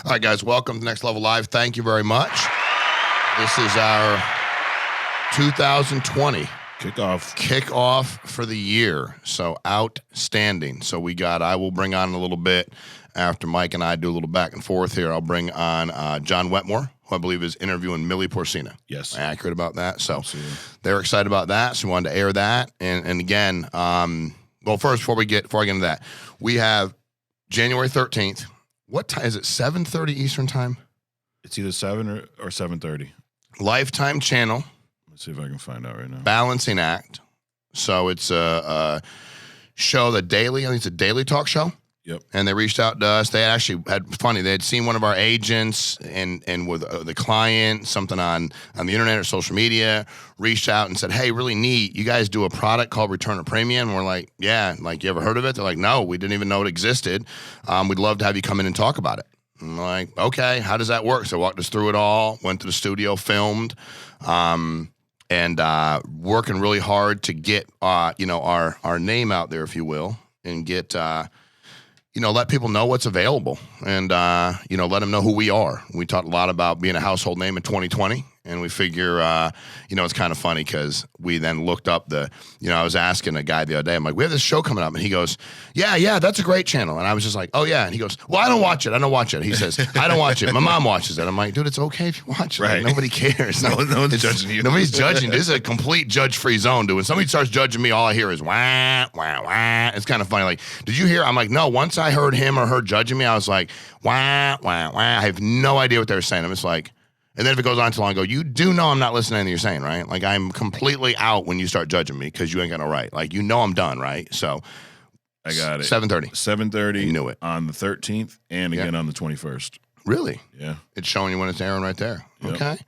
All right, guys, welcome to Next Level Live. Thank you very much. This is our 2020 kickoff for the year. So outstanding. So I will bring on a little bit after Mike and I do a little back and forth here. I'll bring on John Wetmore, who I believe is interviewing Millie Porcena. Yes. Accurate about that. So Absolutely. They're excited about that. So we wanted to air that. And again, well, first, before I get into that, we have January 13th. What time is it? 7:30 Eastern time? It's either 7 or 7:30. Lifetime channel. Let's see if I can find out right now. Balancing act. So it's a show, I think it's a daily talk show. Yep. And they reached out to us. They actually they had seen one of our agents and with the client, something on the internet or social media, reached out and said, hey, really neat. You guys do a product called Return of Premium. And we're like, yeah, like, you ever heard of it? They're like, no, we didn't even know it existed. We'd love to have you come in and talk about it. I'm like, okay, how does that work? So walked us through it all, went to the studio, filmed, and working really hard to get, our name out there, if you will, and get, let people know what's available and, let them know who we are. We talked a lot about being a household name in 2020, and we figure, it's kind of funny because we then looked up I was asking a guy the other day, I'm like, we have this show coming up, and he goes, yeah, that's a great channel. And I was just like, oh, yeah. And he goes, well, I don't watch it. He says, I don't watch it. My mom watches it. I'm like, dude, it's okay if you watch it. Right. Like, nobody cares. No one's judging you. Nobody's judging. This is a complete judge-free zone, dude. When somebody starts judging me, all I hear is wah, wah, wah. It's kind of funny. Like, did you hear? I'm like, no. Once I heard him or her judging me, I was like, wah, wah, wah. I have no idea what they're saying. I'm just like, and then if it goes on too long, I go, you do know I'm not listening to anything you're saying, right? Like, I'm completely out when you start judging me because you ain't got no right. Like, I'm done, right? So I got it. 7:30. 7:30. You knew it. On the 13th and again on the 21st. Really? Yeah. It's showing you when it's airing right there. Yep. Okay.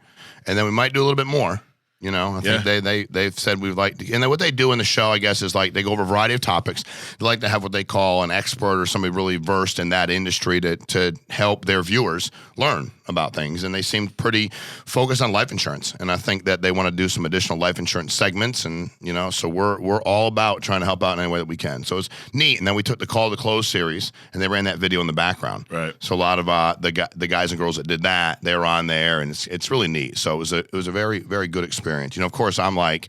And then we might do a little bit more. I think they've said we'd like to, and then what they do in the show, I guess, is like they go over a variety of topics. They like to have what they call an expert or somebody really versed in that industry to help their viewers learn about things. And they seem pretty focused on life insurance. And I think that they want to do some additional life insurance segments. And, so we're all about trying to help out in any way that we can. So it's neat. And then we took the Call to Close series and they ran that video in the background. Right. So a lot of the guys and girls that did that, they were on there, and it's really neat. So it was a very, very good experience. Of course, I'm like,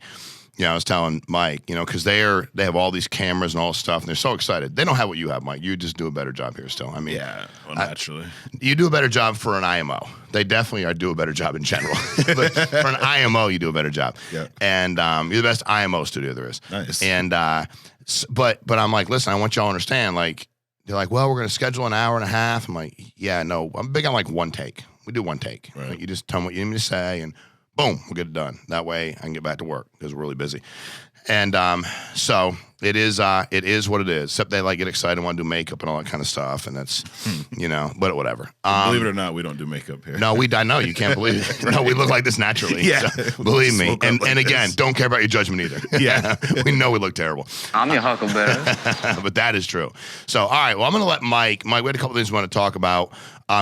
I was telling Mike, because they have all these cameras and all this stuff, and they're so excited. They don't have what you have, Mike. You just do a better job here still. I mean, yeah, well, naturally. You do a better job for an IMO. They definitely do a better job in general. But for an IMO, you do a better job. Yeah. And you're the best IMO studio there is. Nice. And but I'm like, listen, I want y'all to understand, like, they're like, well, we're going to schedule an hour and a half. I'm like, yeah, no, I'm big on like one take. We do one take. Right. Like, you just tell me what you need me to say, and boom, we'll get it done. That way I can get back to work because we're really busy. And so it is what it is. Except they like get excited and want to do makeup and all that kind of stuff. And that's, but whatever. Believe it or not, we don't do makeup here. No, I know, you can't believe it. No, we look like this naturally. Yeah. So, believe me. And again, this. don't care about your judgment either. Yeah. We know we look terrible. I'm your huckleberry. But that is true. So, all right, well, I'm going to let Mike, we had a couple things we want to talk about.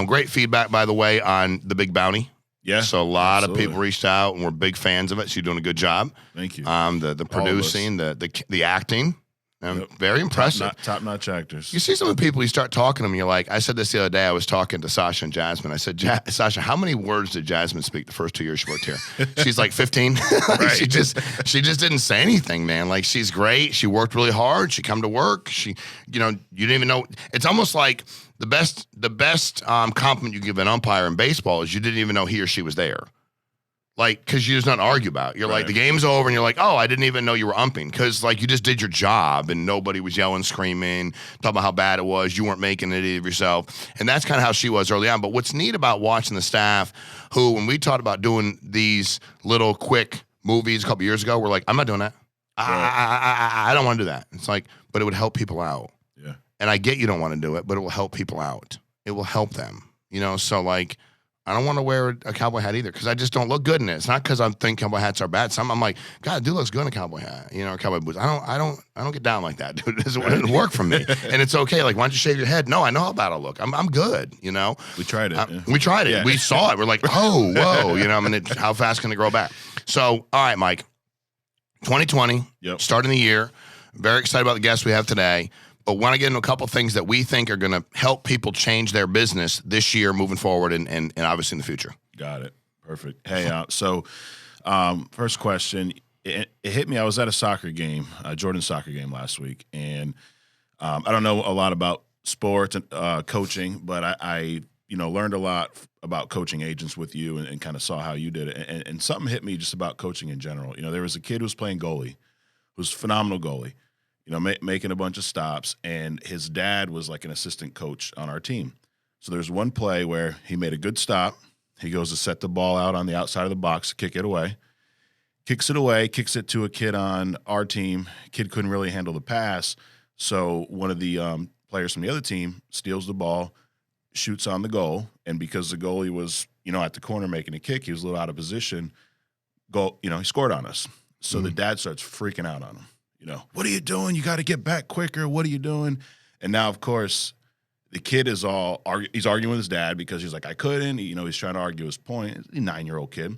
Great feedback, by the way, on The Big Bounty. Yeah. So a lot of people reached out and we're big fans of it. So you're doing a good job. Thank you. The producing, the acting, very impressive. Top-notch actors. You see some of the people, you start talking to them, you're like, I said this the other day, I was talking to Sasha and Jasmine. I said, Sasha, how many words did Jasmine speak the first 2 years she worked here? She's like 15. Like, Right. she just didn't say anything, man. Like, she's great. She worked really hard. She come to work. She, you didn't even know. It's almost like the best compliment you give an umpire in baseball is you didn't even know he or she was there. Like, because you just not argue about it. You're like, the game's over, and you're like, oh, I didn't even know you were umping. Because, like, you just did your job, and nobody was yelling, screaming, talking about how bad it was. You weren't making an idiot of yourself. And that's kind of how she was early on. But what's neat about watching the staff who, when we talked about doing these little quick movies a couple years ago, we're like, I'm not doing that. I don't want to do that. It's like, but it would help people out. Yeah. And I get you don't want to do it, but it will help people out. It will help them. So, like, I don't want to wear a cowboy hat either because I just don't look good in it. It's not because I think cowboy hats are bad. I'm like, God, dude looks good in a cowboy hat, or cowboy boots. I don't get down like that, dude. It doesn't work for me. And it's okay. Like, why don't you shave your head? No, I know how bad I look. I'm good, We tried it. We tried it. Yeah. We saw it. We're like, oh, whoa, how fast can it grow back? So, all right, Mike, 2020, starting the year. Very excited about the guests we have today. but want to get into a couple things that we think are going to help people change their business this year, moving forward, and obviously in the future. Got it. Perfect. Hey, so first question. It hit me. I was at a soccer game, Jordan's soccer game last week, and I don't know a lot about sports and coaching, but I learned a lot about coaching agents with you and kind of saw how you did it. And something hit me just about coaching in general. There was a kid who was playing goalie, who was a phenomenal goalie, making a bunch of stops, and his dad was like an assistant coach on our team. So there's one play where he made a good stop. He goes to set the ball out on the outside of the box, kick it away. Kicks it to a kid on our team. Kid couldn't really handle the pass, so one of the players from the other team steals the ball, shoots on the goal, and because the goalie was, at the corner making a kick, he was a little out of position. He scored on us. So the dad starts freaking out on him. What are you doing? You got to get back quicker. What are you doing? And now, of course, the kid is he's arguing with his dad because he's like, I couldn't. He's trying to argue his point. He's a 9-year-old kid.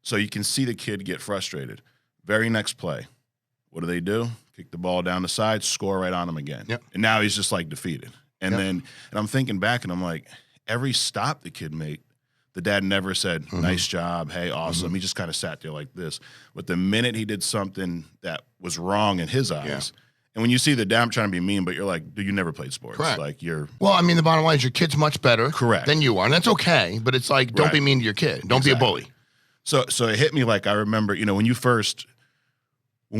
So you can see the kid get frustrated. Very next play, what do? Kick the ball down the side, score right on him again. Yep. And now he's just like defeated. And I'm thinking back and I'm like, every stop the kid made, the dad never said, nice job, hey, awesome. He just kind of sat there like this. But the minute he did something that was wrong in his eyes, and when you see the dad, I'm trying to be mean, but you're like, dude, you never played sports. Correct. Like Well, the bottom line is your kid's much better than you are. And that's okay. But it's like, don't be mean to your kid. Don't be a bully. So it hit me like I remember, when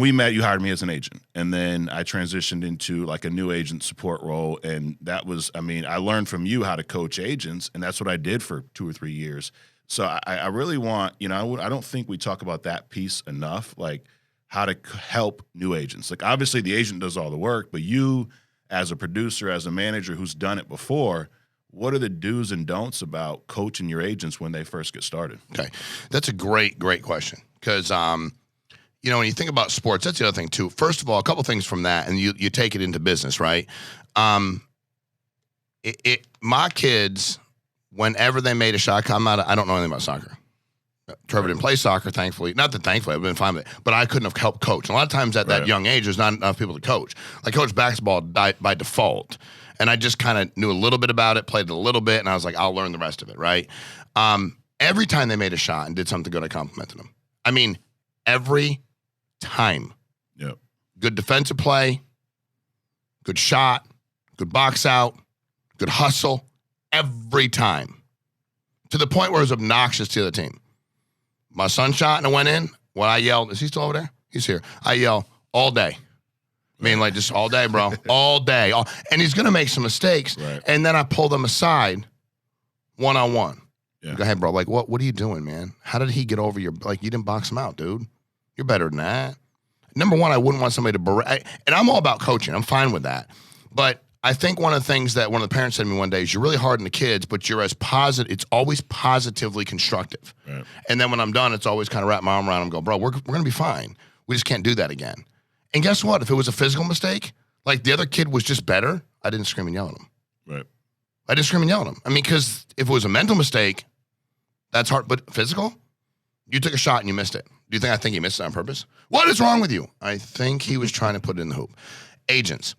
we met, you hired me as an agent, and then I transitioned into like a new agent support role, and that was, I learned from you how to coach agents, and that's what I did for 2 or 3 years. So I really want, I don't think we talk about that piece enough, like how to help new agents. Like obviously the agent does all the work, but you as a producer, as a manager who's done it before, what are the do's and don'ts about coaching your agents when they first get started? Okay. That's a great question. Because, when you think about sports, that's the other thing too. First of all, a couple things from that, and you take it into business, right? My kids, whenever they made a shot, I don't know anything about soccer. Trevor didn't play soccer, thankfully. Not that thankfully, I've been fine with it, but I couldn't have helped coach. And a lot of times at that young age, there's not enough people to coach. I coached basketball by default. And I just kind of knew a little bit about it, played it a little bit, and I was like, I'll learn the rest of it, right? Every time they made a shot and did something good, I complimented them. Every time. Yep. Good defensive play, good shot, good box out, good hustle, every time. To the point where it was obnoxious to the team. My son shot and it went in. When I yelled, is he still over there? He's here. I yell all day. Just all day, bro. All day. And he's going to make some mistakes. Right. And then I pull them aside one-on-one. Yeah. Go ahead, bro. Like, what are you doing, man? How did he get over you didn't box him out, dude. You're better than that. Number one, I wouldn't want somebody to berate. And I'm all about coaching. I'm fine with that. But I think one of the things that one of the parents said to me one day is you're really hard on the kids, but you're as positive. It's always positively constructive. Right. And then when I'm done, it's always kind of wrap my arm around them and go, bro, we're going to be fine. We just can't do that again. And guess what? If it was a physical mistake, like the other kid was just better, I didn't scream and yell at him. Right. I didn't scream and yell at him. Because if it was a mental mistake, that's hard. But physical, you took a shot and you missed it. Do you think I think he missed it on purpose? What is wrong with you? I think he was trying to put it in the hoop. Agents.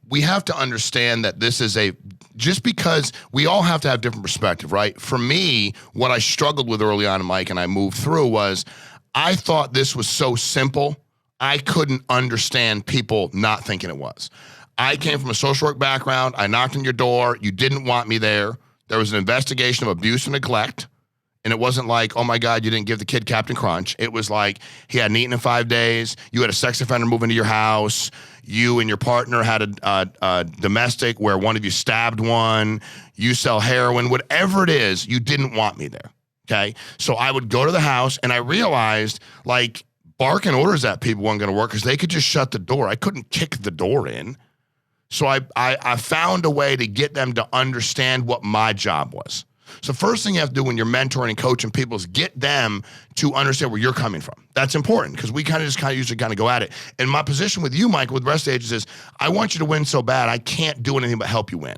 We have to understand that this is just because we all have to have different perspective, right? For me, what I struggled with early on in Mike and I moved through was I thought this was so simple, I couldn't understand people not thinking it was. I came from a social work background. I knocked on your door. You didn't want me there. There was an investigation of abuse and neglect. And it wasn't like, oh my God, you didn't give the kid Captain Crunch. It was like he hadn't eaten in 5 days. You had a sex offender move into your house. You and your partner had a domestic where one of you stabbed one. You sell heroin. Whatever it is, you didn't want me there. Okay? So I would go to the house and I realized like barking orders at people wasn't going to work because they could just shut the door. I couldn't kick the door in. So I found a way to get them to understand what my job was. So first thing you have to do when you're mentoring and coaching people is get them to understand where you're coming from. That's important because we usually go at it. And my position with you, Mike, with the rest of the agents is I want you to win so bad I can't do anything but help you win.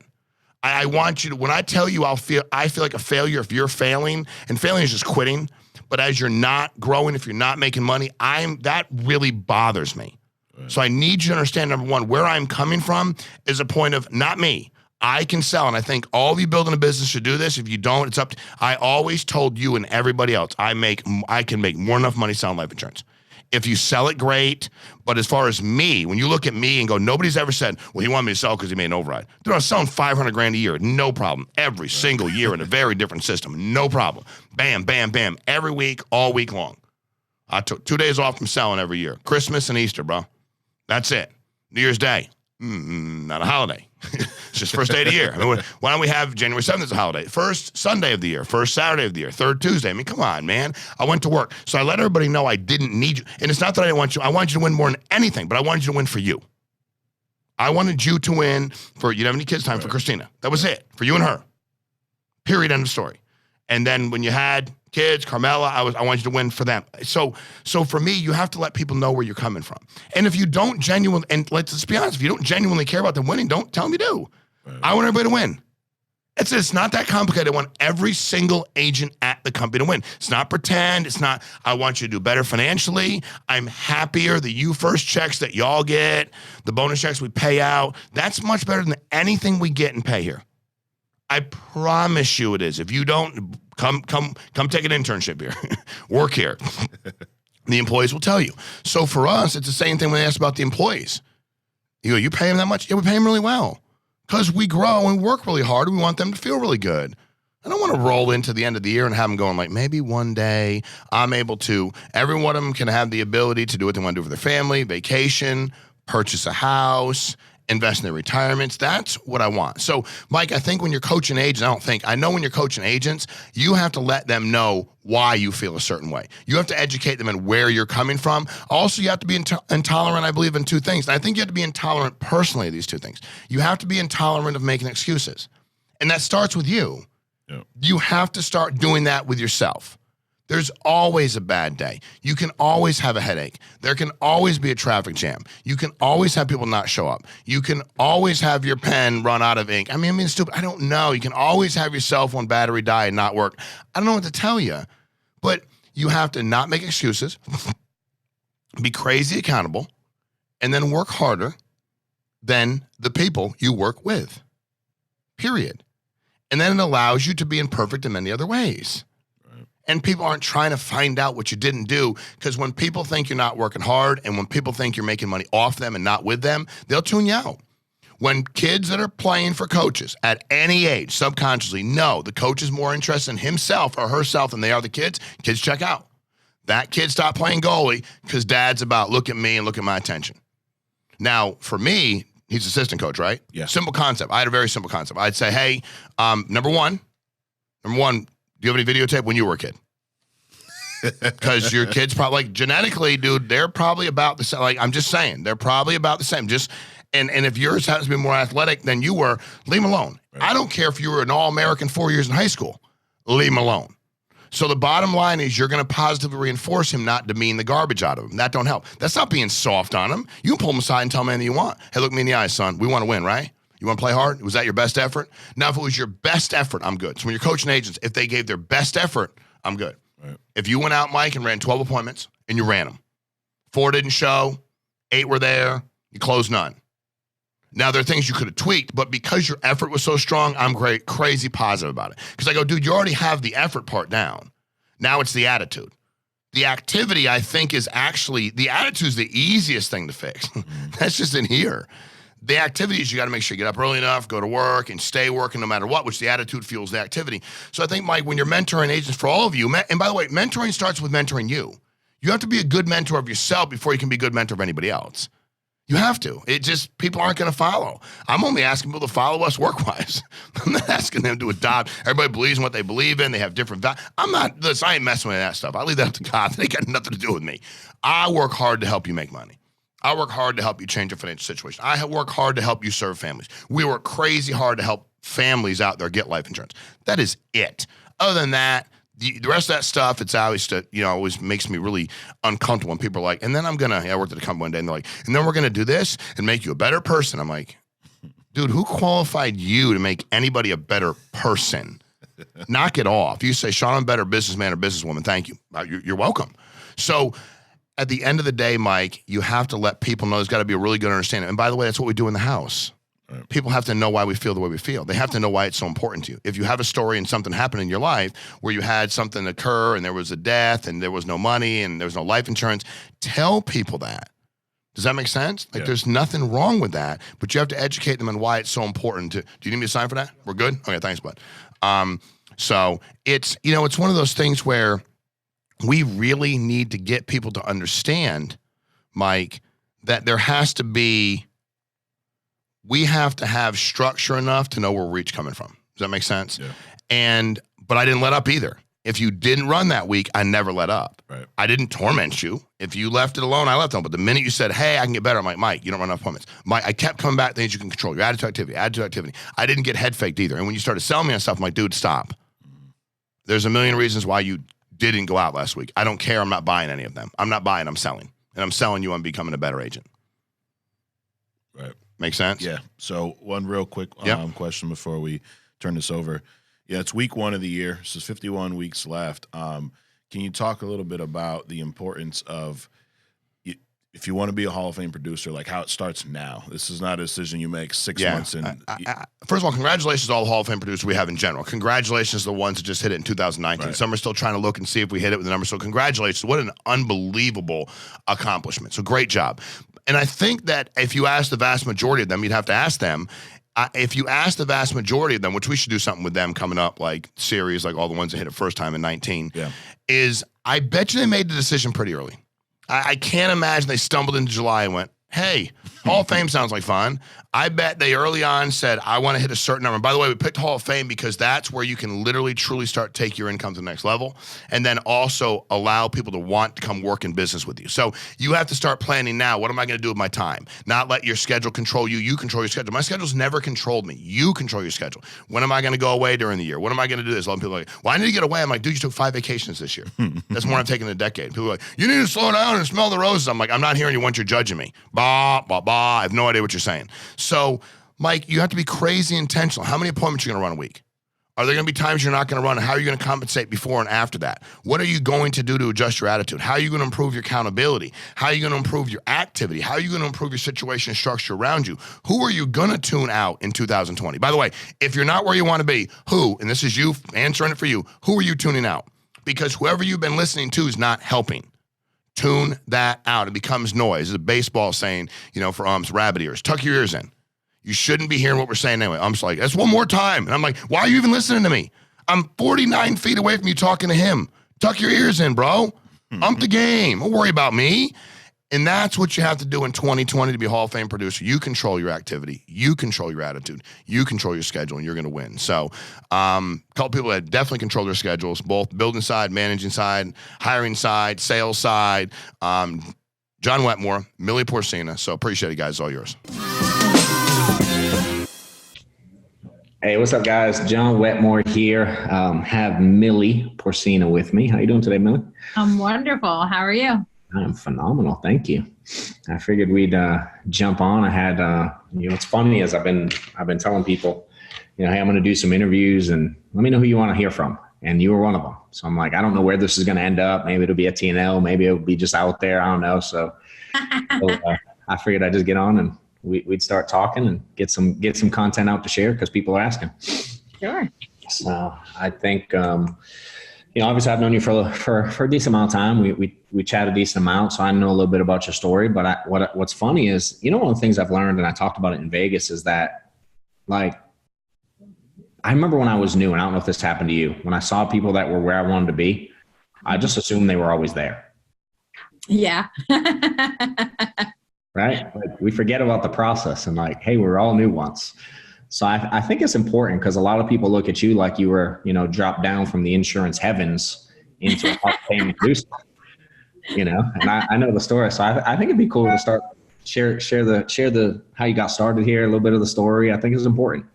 I want you to, when I tell you I feel like a failure if you're failing, and failing is just quitting, but as you're not growing, if you're not making money, that really bothers me. So I need you to understand, number one, where I'm coming from is a point of not me. I can sell, and I think all of you building a business should do this. If you don't, it's up to, I always told you and everybody else, I can make more than enough money selling life insurance. If you sell it, great. But as far as me, when you look at me and go, nobody's ever said, well, he wanted me to sell because he made an override. Dude, I was selling $500,000 a year, no problem. Every single year in a very different system, no problem. Bam, bam, bam. Every week, all week long. I took 2 days off from selling every year. Christmas and Easter, bro. That's it. New Year's Day. Not a holiday. It's just first day of the year. I mean, why don't we have January 7th as a holiday? First Sunday of the year, first Saturday of the year, third Tuesday. I mean, come on, man. I went to work. So I let everybody know I didn't need you. And it's not that I didn't want you. I wanted you to win more than anything, but I wanted you to win for you. I wanted you to win for, you didn't have any kids time for Christina. That was it. For you and her. Period. End of story. And then when you had kids, Carmela, I wanted you to win for them. So for me, you have to let people know where you're coming from. And if you don't genuinely, and let's be honest, if you don't genuinely care about them winning, don't tell them you do. Right. I want everybody to win. It's not that complicated. I want every single agent at the company to win. It's not pretend. It's not, I want you to do better financially. I'm happier. The you first checks that y'all get, the bonus checks we pay out, that's much better than anything we get and pay here. I promise you it is. If you don't, come take an internship here. Work here. The employees will tell you. So for us, it's the same thing when they ask about the employees. You go, you pay them that much? Yeah, we pay them really well. Because we grow and work really hard. We want them to feel really good. I don't want to roll into the end of the year and have them going like, maybe one day I'm able to. Every one of them can have the ability to do what they want to do for their family, vacation, purchase a house, invest in their retirements. That's what I want. So, Mike, I think when you're coaching agents, I know when you're coaching agents, you have to let them know why you feel a certain way. You have to educate them on where you're coming from. Also, you have to be intolerant, I believe, in two things. And I think you have to be intolerant personally of these two things. You have to be intolerant of making excuses. And that starts with you. Yep. You have to start doing that with yourself. There's always a bad day. You can always have a headache. There can always be a traffic jam. You can always have people not show up. You can always have your pen run out of ink. I mean, stupid. I don't know. You can always have your cell phone battery die and not work. I don't know what to tell you. But you have to not make excuses, be crazy accountable, and then work harder than the people you work with. Period. And then it allows you to be imperfect in many other ways. And people aren't trying to find out what you didn't do, because when people think you're not working hard and when people think you're making money off them and not with them, they'll tune you out. When kids that are playing for coaches at any age subconsciously know the coach is more interested in himself or herself than they are the kids check out. That kid stopped playing goalie because dad's about look at me and look at my attention. Now, for me, he's assistant coach, right? Yeah. Simple concept. I had a very simple concept. I'd say, hey, number one, do you have any videotape when you were a kid? Because your kids probably, like, genetically, dude, they're probably about the same. Like, I'm just saying, they're probably about the same. And if yours happens to be more athletic than you were, leave them alone. Right. I don't care if you were an All-American 4 years in high school. Leave them alone. So the bottom line is you're going to positively reinforce him, not demean the garbage out of him. That don't help. That's not being soft on him. You can pull him aside and tell him anything you want. Hey, look me in the eyes, son. We want to win, right? You want to play hard? Was that your best effort? Now, if it was your best effort, I'm good. So when you're coaching agents, if they gave their best effort, I'm good. Right. If you went out, Mike, and ran 12 appointments and you ran them, 4 didn't show, 8 were there, you closed none. Now, there are things you could have tweaked, but because your effort was so strong, I'm crazy positive about it. Because I go, dude, you already have the effort part down. Now it's the attitude. The activity, I think, is actually, the attitude is the easiest thing to fix. That's just in here. The activity is you got to make sure you get up early enough, go to work, and stay working no matter what, which the attitude fuels the activity. So I think, Mike, when you're mentoring agents for all of you, and by the way, mentoring starts with mentoring you. You have to be a good mentor of yourself before you can be a good mentor of anybody else. You have to. It just, people aren't going to follow. I'm only asking people to follow us work-wise. I'm not asking them to adopt. Everybody believes in what they believe in. They have different values. I ain't messing with that stuff. I leave that up to God. They got nothing to do with me. I work hard to help you make money. I work hard to help you change your financial situation. I work hard to help you serve families. We work crazy hard to help families out there get life insurance. That is it. Other than that, the rest of that stuff, it's always, always makes me really uncomfortable when people are like, and then I worked at a company one day and they're like, and then we're going to do this and make you a better person. I'm like, dude, who qualified you to make anybody a better person? Knock it off. You say, Sean, I'm a better businessman or businesswoman. Thank you. You're welcome. So at the end of the day, Mike, you have to let people know there's got to be a really good understanding. And by the way, that's what we do in the house. Right. People have to know why we feel the way we feel. They have to know why it's so important to you. If you have a story and something happened in your life where you had something occur and there was a death and there was no money and there was no life insurance, tell people that. Does that make sense? Like, there's nothing wrong with that, but you have to educate them on why it's so important to. Do you need me to sign for that? We're good? Okay, thanks, bud. So it's, it's one of those things where we really need to get people to understand, Mike, that there has to be, we have to have structure enough to know where we're each coming from. Does that make sense? Yeah. But I didn't let up either. If you didn't run that week, I never let up. Right. I didn't torment you. If you left it alone, I left it alone. But the minute you said, hey, I can get better, I'm like, Mike, you don't run enough appointments. Mike, I kept coming back to things you can control. Your attitude, activity. I didn't get head faked either. And when you started selling me on stuff, I'm like, dude, stop. There's a million reasons why you didn't go out last week. I don't care. I'm not buying any of them. I'm not buying. I'm selling. And I'm selling you on becoming a better agent. Right. Make sense? Yeah. So one real quick question before we turn this over. Yeah, it's week 1 of the year. So there's 51 weeks left. Can you talk a little bit about the importance of, if you want to be a Hall of Fame producer, like how it starts now? This is not a decision you make 6 months in. First of all, congratulations to all the Hall of Fame producers we have in general. Congratulations to the ones that just hit it in 2019. Right. Some are still trying to look and see if we hit it with the numbers. So congratulations. What an unbelievable accomplishment. So great job. And I think that if you ask the vast majority of them, you'd have to ask them, if you ask the vast majority of them, which we should do something with them coming up, like series, like all the ones that hit it first time in 19, is I bet you they made the decision pretty early. I can't imagine they stumbled into July and went, hey, Hall of Fame sounds like fun. I bet they early on said, I want to hit a certain number. And by the way, we picked Hall of Fame because that's where you can literally, truly start take your income to the next level, and then also allow people to want to come work in business with you. So you have to start planning now. What am I going to do with my time? Not let your schedule control you. You control your schedule. My schedule's never controlled me. You control your schedule. When am I going to go away during the year? What am I going to do this? A lot of people are like, well, I need to get away. I'm like, dude, you took 5 vacations this year. That's more I've taken in a decade. People are like, you need to slow down and smell the roses. I'm like, I'm not hearing you once you're judging me. Bah, bah, bah. I have no idea what you're saying. So, Mike, you have to be crazy intentional. How many appointments are you going to run a week? Are there going to be times you're not going to run? How are you going to compensate before and after that? What are you going to do to adjust your attitude? How are you going to improve your accountability? How are you going to improve your activity? How are you going to improve your situation and structure around you? Who are you going to tune out in 2020? By the way, if you're not where you want to be, who, and this is you answering it for you, who are you tuning out? Because whoever you've been listening to is not helping. Tune that out. It becomes noise. It's a baseball saying, for rabbit ears. Tuck your ears in. You shouldn't be hearing what we're saying anyway. I'm just like, that's one more time. And I'm like, why are you even listening to me? I'm 49 feet away from you talking to him. Tuck your ears in, bro. Ump the game. Don't worry about me. And that's what you have to do in 2020 to be a Hall of Fame producer. You control your activity. You control your attitude. You control your schedule, and you're going to win. So a couple people that definitely control their schedules, both building side, managing side, hiring side, sales side. John Wetmore, Millie Porcena. So appreciate it, guys. It's all yours. Hey, what's up, guys? John Wetmore here. Have Millie Porcena with me. How you doing today, Millie? I'm wonderful. How are you? I'm phenomenal. Thank you. I figured we'd jump on. I had, what's funny is I've been telling people, hey, I'm going to do some interviews and let me know who you want to hear from. And you were one of them. So I'm like, I don't know where this is going to end up. Maybe it'll be a TNL. Maybe it'll be just out there. I don't know. So I figured I'd just get on and we'd start talking and get some content out to share because people are asking. Sure. So I think, obviously I've known you for a decent amount of time. We chat a decent amount, so I know a little bit about your story. But what's funny is, one of the things I've learned, and I talked about it in Vegas, is that, like, I remember when I was new, and I don't know if this happened to you, when I saw people that were where I wanted to be, I just assumed they were always there. Yeah. Right? Like, we forget about the process and like, hey, we're all new once. So I think it's important because a lot of people look at you like you were, dropped down from the insurance heavens into a Hall of Fame producer, and I know the story. So I think it'd be cool to start share the how you got started here, a little bit of the story. I think it's important,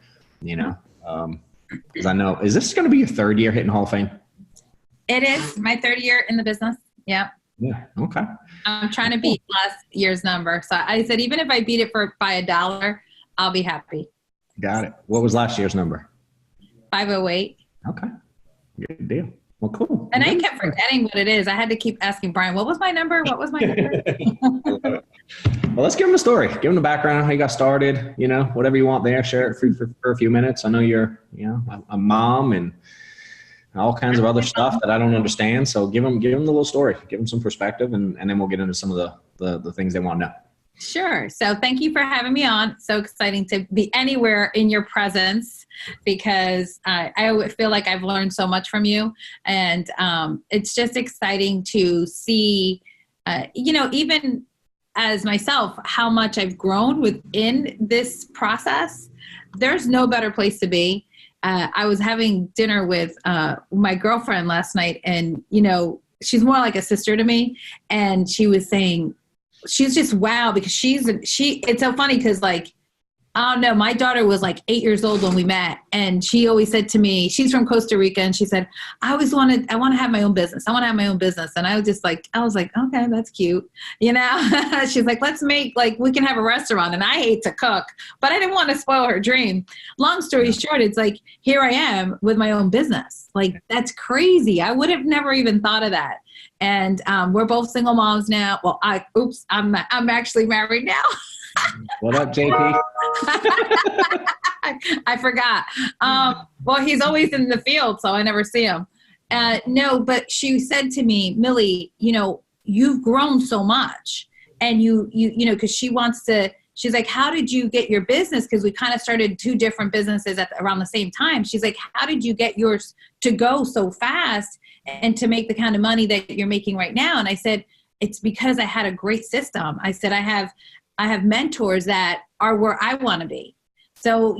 because I know, is this going to be your 3rd year hitting Hall of Fame? It is my 3rd year in the business. Yep. Yeah. Okay. I'm trying to beat last year's number. So I said, even if I beat it by $1, I'll be happy. Got it. What was last year's number? 508. Okay. Good deal. Well, cool. And I kept forgetting what it is. I had to keep asking Brian, what was my number? What was my number? Well, let's give them a story. Give them the background, how you got started, whatever you want there. Share it for a few minutes. I know you're, a mom and all kinds of other stuff that I don't understand. So give them the little story, give them some perspective, and then we'll get into some of the things they want to know. Sure. So thank you for having me on. So exciting to be anywhere in your presence, because I feel like I've learned so much from you. And it's just exciting to see, even as myself, how much I've grown within this process. There's no better place to be. I was having dinner with my girlfriend last night, and, she's more like a sister to me. And she was saying, she's just wow, because it's so funny because, like, I don't know, my daughter was like 8 years old when we met, and she always said to me, she's from Costa Rica, and she said, I want to have my own business. I want to have my own business. And I was like, okay, that's cute. She's like, we can have a restaurant, and I hate to cook, but I didn't want to spoil her dream. Long story short, it's like, here I am with my own business. Like, that's crazy. I would have never even thought of that. And we're both single moms now. Well, I'm actually married now. What up, JP? I forgot. Well, he's always in the field, so I never see him. No, but she said to me, Millie, you've grown so much, and because she's like, how did you get your business? Because we kind of started two different businesses around the same time. She's like, how did you get yours to go so fast and to make the kind of money that you're making right now? And I said, it's because I had a great system. I said, I have mentors that are where I want to be. So,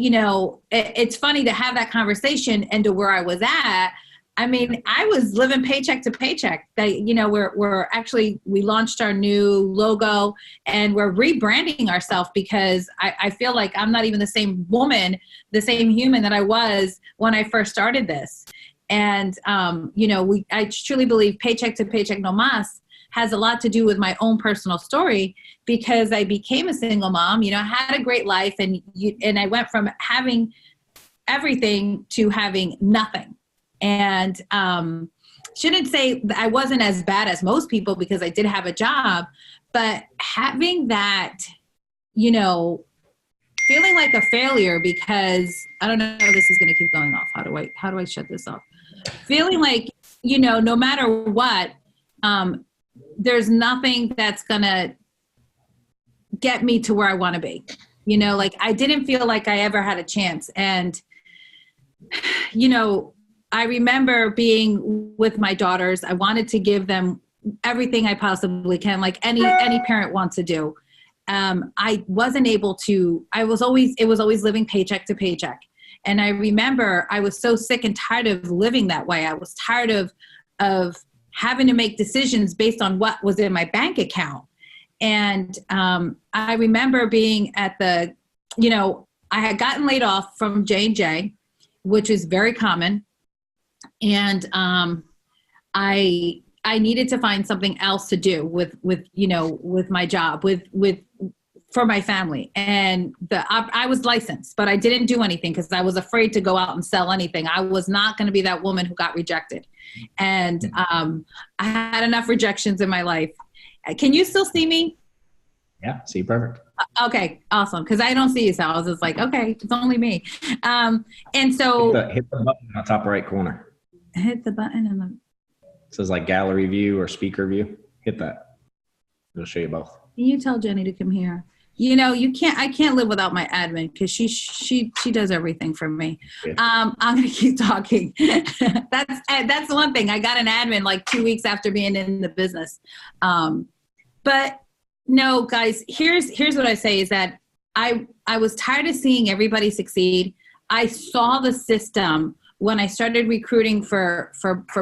it's funny to have that conversation and to where I was at. I mean, I was living paycheck to paycheck. We launched our new logo, and we're rebranding ourselves because I feel like I'm not even the same woman, the same human that I was when I first started this. And, I truly believe paycheck to paycheck no mas has a lot to do with my own personal story, because I became a single mom, had a great life, and I went from having everything to having nothing. And shouldn't say that I wasn't as bad as most people, because I did have a job, but having that, feeling like a failure, because I don't know if this is going to keep going off. How do I shut this off? Feeling like, no matter what, there's nothing that's going to get me to where I want to be. Like, I didn't feel like I ever had a chance. And, I remember being with my daughters. I wanted to give them everything I possibly can, like any parent wants to do. I wasn't able to. It was always living paycheck to paycheck. And I remember I was so sick and tired of living that way. I was tired of having to make decisions based on what was in my bank account. And I remember being at I had gotten laid off from J&J, which is very common. And I needed to find something else to do with my job, for my family. And I was licensed, but I didn't do anything because I was afraid to go out and sell anything. I was not going to be that woman who got rejected. And I had enough rejections in my life. Can you still see me? Yeah, see, perfect. Okay, awesome. Because I don't see you, so I was just like, okay, it's only me. And so hit the button in the top right corner. Hit the button It says like gallery view or speaker view. Hit that. It'll show you both. Can you tell Jenny to come here? I can't live without my admin, because she does everything for me. Yeah. I'm going to keep talking. That's one thing. I got an admin like 2 weeks after being in the business. But no, guys, here's what I say is that I was tired of seeing everybody succeed. I saw the system when I started recruiting for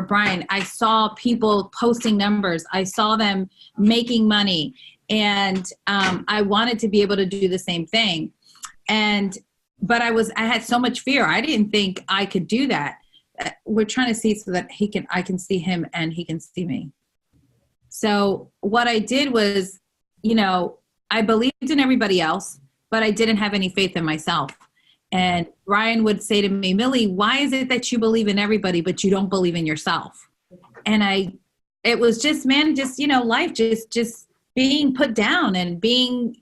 Brian. I saw people posting numbers. I saw them making money. And I wanted to be able to do the same thing. But I had so much fear. I didn't think I could do that. We're trying to see so that I can see him and he can see me. So what I did was, I believed in everybody else, but I didn't have any faith in myself. And Ryan would say to me, Millie, why is it that you believe in everybody, but you don't believe in yourself? And it was just, man, just, life, just being put down and being,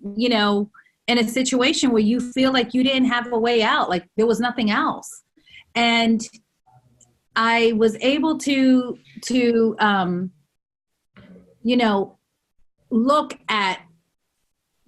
in a situation where you feel like you didn't have a way out, like there was nothing else. And I was able to look at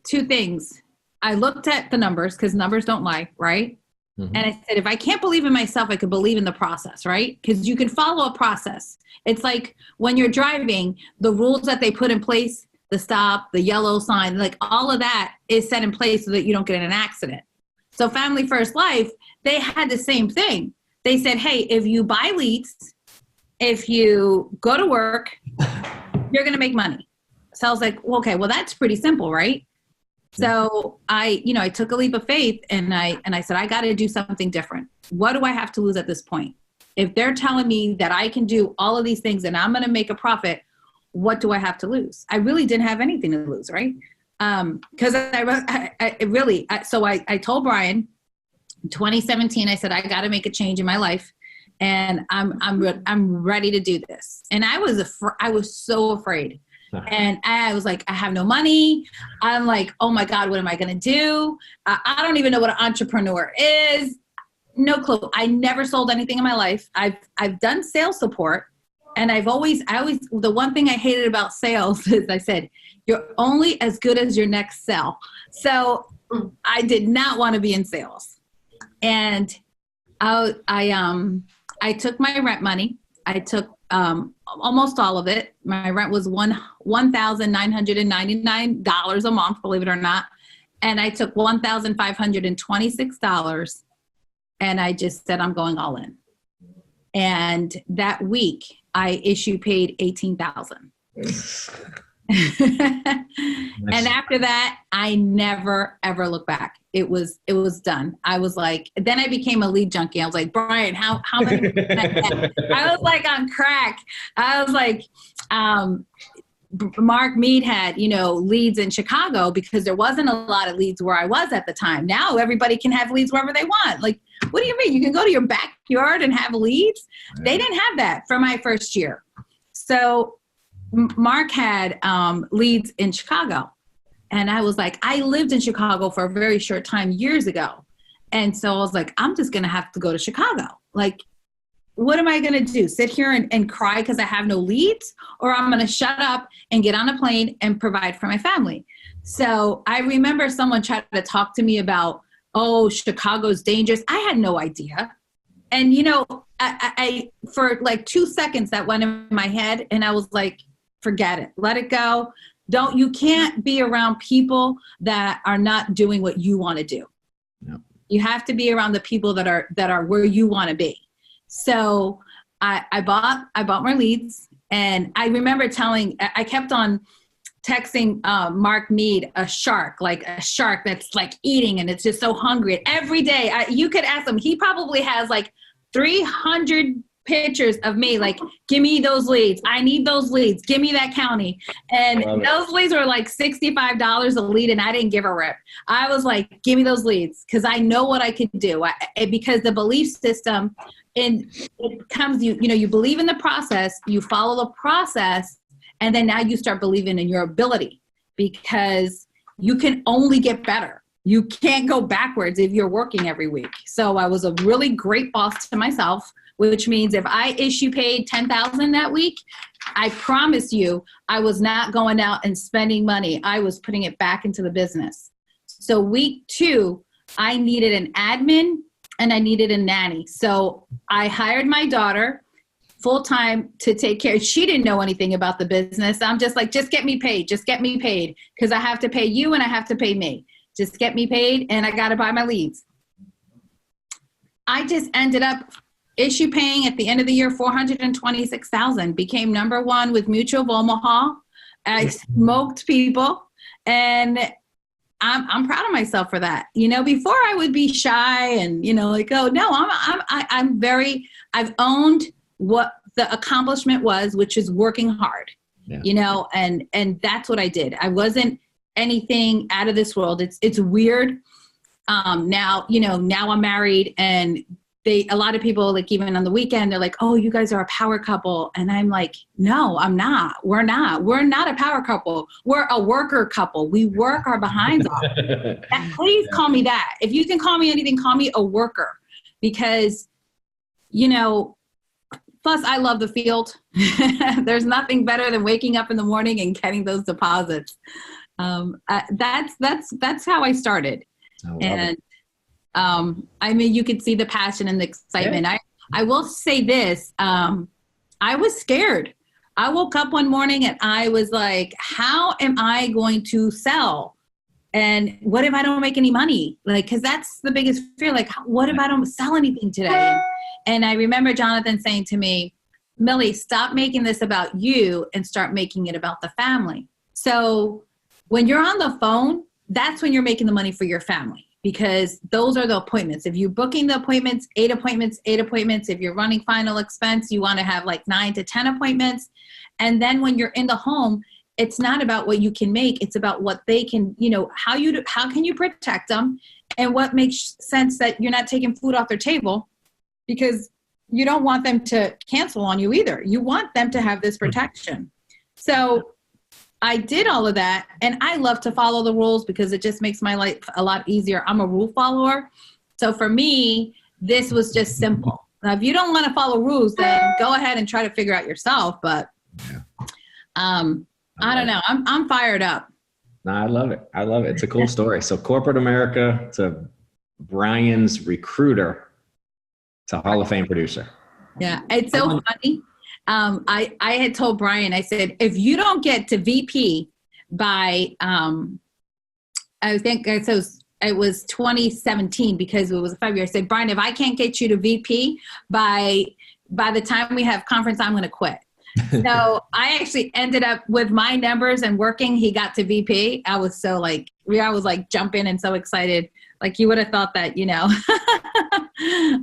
two things. I looked at the numbers, because numbers don't lie, right? Mm-hmm. And I said, if I can't believe in myself, I could believe in the process, right? Because you can follow a process. It's like when you're driving, the rules that they put in place, the stop, the yellow sign, like all of that is set in place so that you don't get in an accident. So Family First Life, they had the same thing. They said, hey, if you buy leads, if you go to work, you're going to make money. So I was like, well, okay, well, that's pretty simple, right? So I took a leap of faith and I said, I got to do something different. What do I have to lose at this point? If they're telling me that I can do all of these things and I'm going to make a profit, what do I have to lose? I really didn't have anything to lose, right? Because I told Brian in 2017, I said, I got to make a change in my life, and I'm ready to do this. And I was so afraid. And I was like, I have no money. I'm like, oh my God, what am I going to do? I don't even know what an entrepreneur is. No clue. I never sold anything in my life. I've done sales support. And I always, the one thing I hated about sales is I said, you're only as good as your next sale. So I did not want to be in sales. And I took my rent money. I took almost all of it. My rent was $1,999 a month, believe it or not. And I took $1,526 and I just said, I'm going all in. And that week I paid $18,000. And after that, I never, ever looked back. It was done. I was like, then I became a lead junkie. I was like, Brian, how many? I was like on crack. I was like, Mark Mead had, leads in Chicago because there wasn't a lot of leads where I was at the time. Now everybody can have leads wherever they want. Like, what do you mean? You can go to your backyard and have leads? They didn't have that for my first year. So Mark had leads in Chicago. And I was like, I lived in Chicago for a very short time years ago. And so I was like, I'm just going to have to go to Chicago. Like, what am I going to do? Sit here and cry because I have no leads? Or I'm going to shut up and get on a plane and provide for my family. So I remember someone tried to talk to me about, oh, Chicago's dangerous. I had no idea. And, I for like 2 seconds that went in my head and I was like, forget it. Let it go. You can't be around people that are not doing what you want to do. Yep. You have to be around the people that are where you want to be. So I bought my leads, and I remember I kept on texting Mark Mead a shark that's like eating and it's just so hungry. Every day, you could ask him, he probably has like 300 pictures of me, like, give me those leads. I need those leads. Give me that county. And those leads were like $65 a lead, and I didn't give a rip. I was like, give me those leads because I know what I could do. Because the belief system, and it comes, you believe in the process, you follow the process, and then now you start believing in your ability because you can only get better. You can't go backwards if you're working every week. So I was a really great boss to myself, which means if I paid $10,000 that week, I promise you I was not going out and spending money. I was putting it back into the business. So week 2, I needed an admin and I needed a nanny. So I hired my daughter full-time to take care. She didn't know anything about the business. I'm just like, just get me paid. Just get me paid because I have to pay you and I have to pay me. Just get me paid and I got to buy my leads. I just ended up paying at the end of the year $426,000. Became number 1 with Mutual of Omaha. I smoked people, and I'm proud of myself for that. Before I would be shy and like, oh no, I've owned what the accomplishment was, which is working hard. Yeah. And that's what I did. I wasn't anything out of this world. It's weird. Now, now I'm married, and a lot of people, like, even on the weekend, they're like, oh, you guys are a power couple. And I'm like, no, I'm not. We're not a power couple. We're a worker couple. We work our behinds off. Please call me that. If you can call me anything, call me a worker, because, plus I love the field. There's nothing better than waking up in the morning and getting those deposits. That's how I started. And you could see the passion and the excitement. Yeah. I will say this. I was scared. I woke up one morning and I was like, how am I going to sell? And what if I don't make any money? Like, cause that's the biggest fear. Like, what if I don't sell anything today? And I remember Jonathan saying to me, Millie, stop making this about you and start making it about the family. So when you're on the phone, that's when you're making the money for your family. Because those are the appointments. If you're booking the appointments, 8 appointments. If you're running final expense, you want to have like 9 to 10 appointments. And then when you're in the home, it's not about what you can make. It's about what they can, how can you protect them, and what makes sense that you're not taking food off their table, because you don't want them to cancel on you either. You want them to have this protection. So I did all of that, and I love to follow the rules because it just makes my life a lot easier. I'm a rule follower. So for me, this was just simple. Now, if you don't want to follow rules, then go ahead and try to figure out yourself. But I don't know. I'm fired up. No, I love it. It's a cool story. So corporate America to Brian's recruiter to Hall of Fame producer. Yeah, it's so funny. I had told Brian, I said, if you don't get to VP by, I think it was 2017, because it was February. I said, Brian, if I can't get you to VP by the time we have conference, I'm going to quit. So I actually ended up with my numbers and working. He got to VP. I was so I was jumping and so excited. Like, you would have thought that,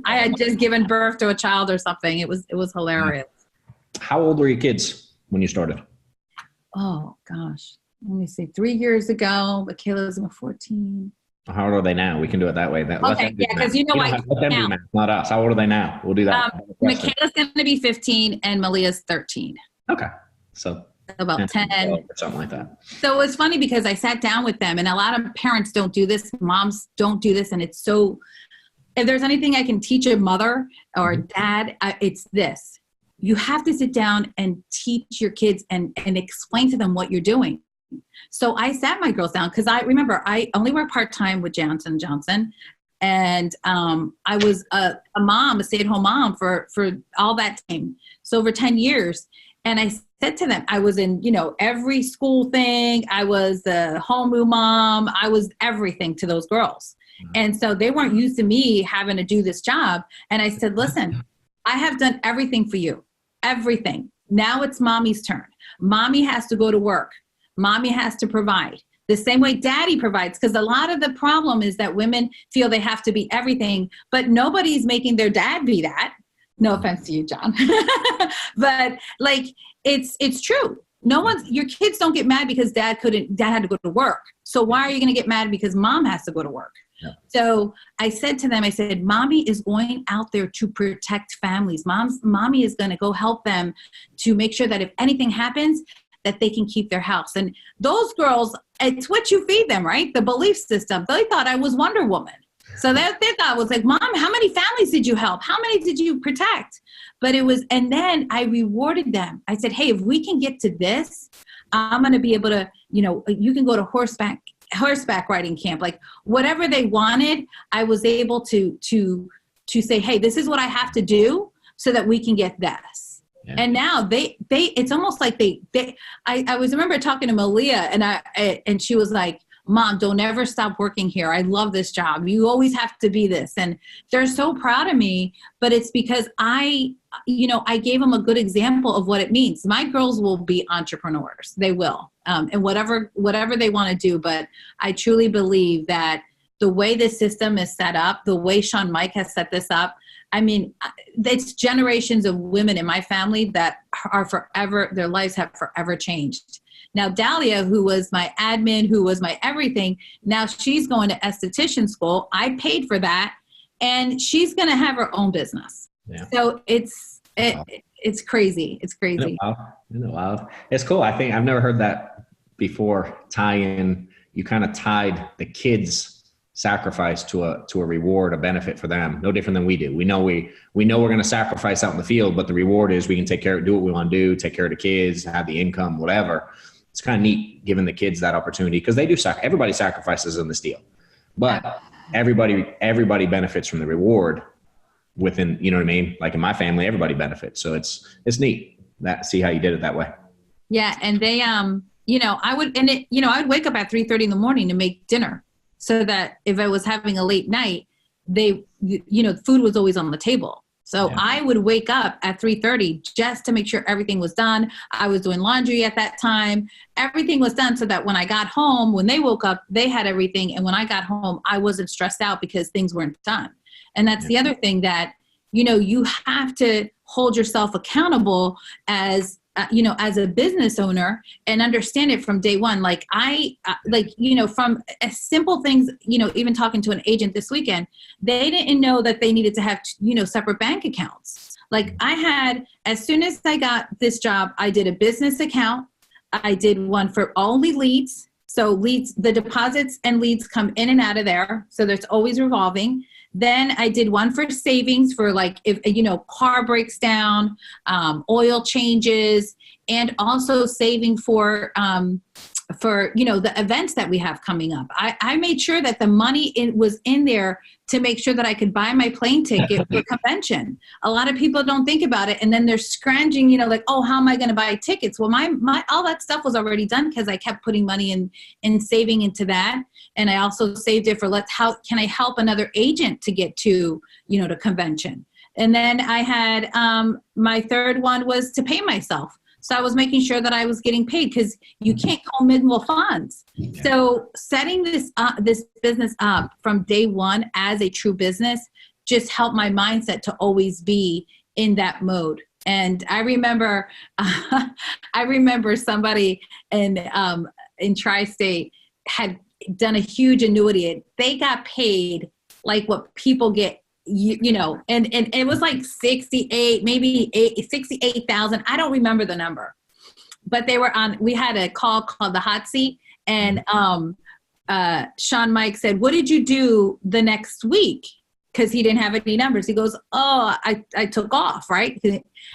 I had just given birth to a child or something. It was hilarious. How old were your kids when you started? Oh, gosh. Let me see. 3 years ago, Michaela's 14. How old are they now? We can do it that way. Okay, yeah, because let them do math, not us. How old are they now? We'll do that. Michaela's going to be 15 and Malia's 13. Okay. So about 10. Or something like that. So it's funny because I sat down with them, and a lot of parents don't do this. Moms don't do this. And it's so, if there's anything I can teach a mother or dad, it's this. You have to sit down and teach your kids and explain to them what you're doing. So I sat my girls down, because I remember I only worked part-time with Johnson & Johnson. And I was a mom, a stay-at-home mom for all that time. So over 10 years. And I said to them, I was in, every school thing. I was the homebrew mom. I was everything to those girls. And so they weren't used to me having to do this job. And I said, listen, I have done everything for you. Everything. Now it's mommy's turn. Mommy has to go to work. Mommy has to provide. The same way daddy provides, because a lot of the problem is that women feel they have to be everything, but nobody's making their dad be that. No offense to you, John. But it's true. Your kids don't get mad because dad had to go to work. So why are you going to get mad because mom has to go to work? Yeah. So I said to them, mommy is going out there to protect families. Mommy is going to go help them to make sure that if anything happens, that they can keep their house. And those girls, it's what you feed them, right? The belief system. They thought I was Wonder Woman. So they thought was like, Mom, how many families did you help? How many did you protect? But and then I rewarded them. I said, hey, if we can get to this, I'm going to be able to, you can go to horseback riding camp, like whatever they wanted. I was able to say, hey, this is what I have to do so that we can get this. Yeah. And now it's almost like I remember talking to Malia, and she was like, Mom, don't ever stop working here. I love this job. You always have to be this. And they're so proud of me, but it's because I gave them a good example of what it means. My girls will be entrepreneurs. They will. And whatever they want to do. But I truly believe that the way this system is set up, the way Sean Mike has set this up, it's generations of women in my family that are forever, their lives have forever changed. Now, Dahlia, who was my admin, who was my everything, now she's going to esthetician school. I paid for that, and she's going to have her own business. Yeah. So it's crazy. It's crazy. Wow. It's cool. I think I've never heard that before. Tie in, you kind of tied the kids' sacrifice to a reward, a benefit for them. No different than we do. We know we're going to sacrifice out in the field, but the reward is we can do what we want to do, take care of the kids, have the income, whatever. It's kind of neat giving the kids that opportunity, because they do everybody sacrifices in this deal, but everybody benefits from the reward within, you know what I mean? Like in my family, everybody benefits. So it's neat see how you did it that way. Yeah. And they, I would wake up at 3:30 in the morning to make dinner, so that if I was having a late night, food was always on the table. So yeah. I would wake up at 3:30 just to make sure everything was done. I was doing laundry at that time. Everything was done so that when I got home, when they woke up, they had everything. And when I got home, I wasn't stressed out because things weren't done. And that's the other thing that, you have to hold yourself accountable as a business owner, and understand it from day one. Like from simple things, even talking to an agent this weekend, they didn't know that they needed to have, separate bank accounts. Like I had, as soon as I got this job, I did a business account. I did one for only leads. So leads, the deposits and leads come in and out of there. So there's always revolving. Then I did one for savings for like, if, car breaks down, oil changes, and also saving for the events that we have coming up. I made sure that the money was in there to make sure that I could buy my plane ticket for convention. A lot of people don't think about it, and then they're scrounging, like, oh, how am I going to buy tickets? Well, my all that stuff was already done because I kept putting money in saving into that. And I also saved it for how can I help another agent to get to, to convention. And then I had my third one was to pay myself. So I was making sure that I was getting paid, because you can't commingle funds. Yeah. So setting this business up from day one as a true business just helped my mindset to always be in that mode. And I remember, somebody in Tri-State had done a huge annuity. They got paid like what people get, and it was like 68,000. I don't remember the number, but we had a call called the hot seat, and Sean Mike said, what did you do the next week? Because he didn't have any numbers. He goes, oh, I took off, right?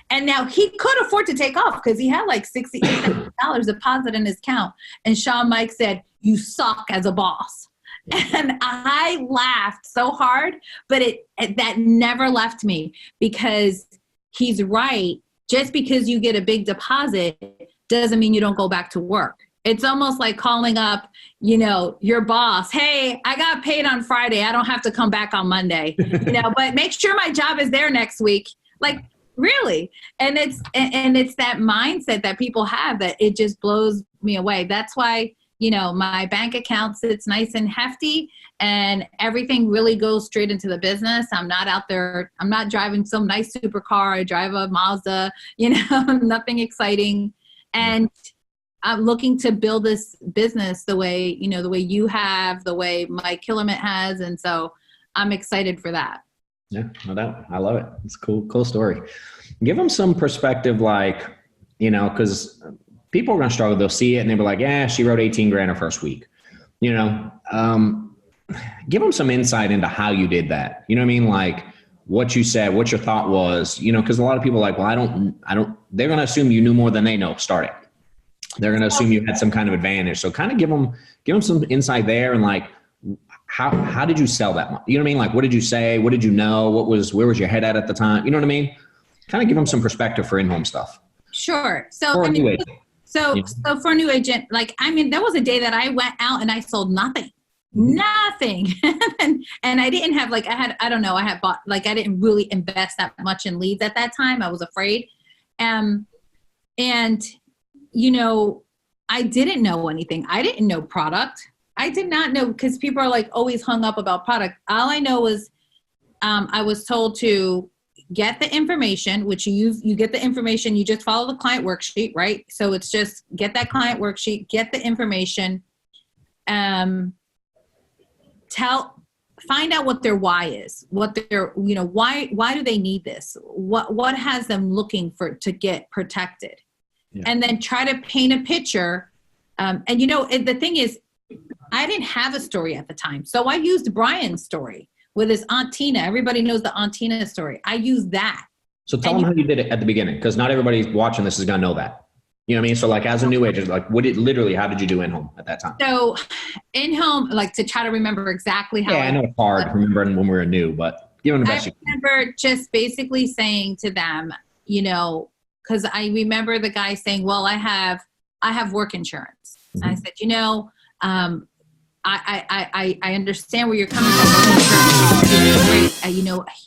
And now he could afford to take off because he had like $68,000 deposit in his account. And Sean Mike said, you suck as a boss. And I laughed so hard, but that never left me, because he's right. Just because you get a big deposit doesn't mean you don't go back to work. It's almost like calling up, your boss. Hey, I got paid on Friday. I don't have to come back on Monday, but make sure my job is there next week. Like, really? And it's that mindset that people have that it just blows me away. That's why, my bank account sits nice and hefty, and everything really goes straight into the business. I'm not out there. I'm not driving some nice supercar. I drive a Mazda, nothing exciting. And I'm looking to build this business the way, the way you have, the way Mike Killerman has. And so I'm excited for that. Yeah, no doubt. I love it. It's a cool story. Give them some perspective, like, because people are going to struggle. They'll see it and they'll be like, yeah, she wrote 18 grand her first week. Give them some insight into how you did that. You know what I mean? Like what you said, what your thought was, because a lot of people are like, well, I don't, they're going to assume you knew more than they know starting. They're going to assume you had some kind of advantage. So kind of give them some insight there, and like, how did you sell that money? You know what I mean? Like, what did you say? What did you know? Where was your head at the time? You know what I mean? Kind of give them some perspective for in-home stuff. Sure. So, for a new agent. So for a new agent, there was a day that I went out and I sold nothing. and I didn't have I bought, I didn't really invest that much in leads at that time. I was afraid. And I didn't know anything. I didn't know product. I did not know, because people are always hung up about product. All I know was I was told to get the information, which you get the information, you just follow the client worksheet, right? So it's just get that client worksheet, get the information, find out what their why is, what their, why do they need this? What has them looking to get protected? Yeah. And then try to paint a picture. And the thing is, I didn't have a story at the time. So I used Brian's story with his Aunt Tina. Everybody knows the Aunt Tina story. I used that. So tell them how you did it at the beginning, because not everybody watching this is going to know that. You know what I mean? So like as a new agent, like how did you do in-home at that time? So in-home, like to try to remember exactly how. Yeah, I know it's hard remembering when we were new, but give them the best. I remember just basically saying to them, because I remember the guy saying, well, I have work insurance. Mm-hmm. And I said, I understand where you're coming from.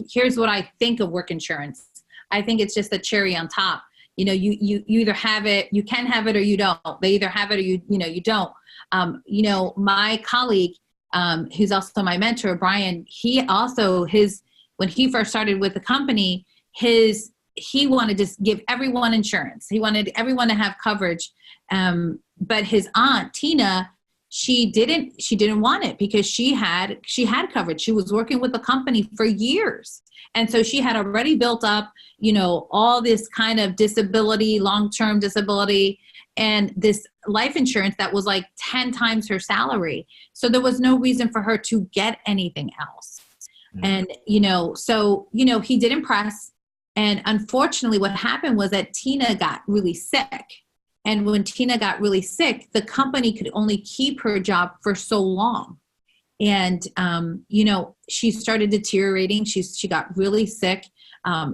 Here's what I think of work insurance. I think it's just a cherry on top. You either have it, you can have it or you don't. They either have it or you don't. My colleague, who's also my mentor, Brian, he also, when he first started with the company, he wanted to give everyone insurance. He wanted everyone to have coverage. But his aunt, Tina, she didn't want it because she had coverage. She was working with the company for years. And so she had already built up, all this kind of disability, long-term disability, and this life insurance that was like 10 times her salary. So there was no reason for her to get anything else. Mm-hmm. And, so he didn't press. And unfortunately, what happened was that Tina got really sick. And when Tina got really sick, the company could only keep her job for so long. And, she started deteriorating. She got really sick.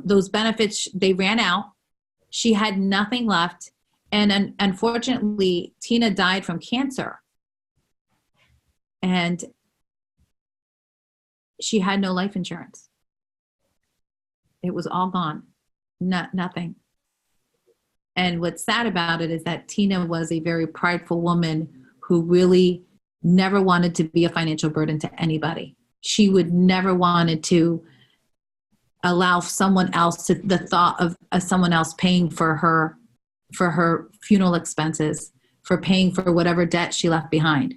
Those benefits, they ran out. She had nothing left. And unfortunately, Tina died from cancer. And she had no life insurance. It was all gone. Nothing. And what's sad about it is that Tina was a very prideful woman who really never wanted to be a financial burden to anybody. She would never wanted to allow someone else the thought of someone else paying for her funeral expenses, for paying for whatever debt she left behind.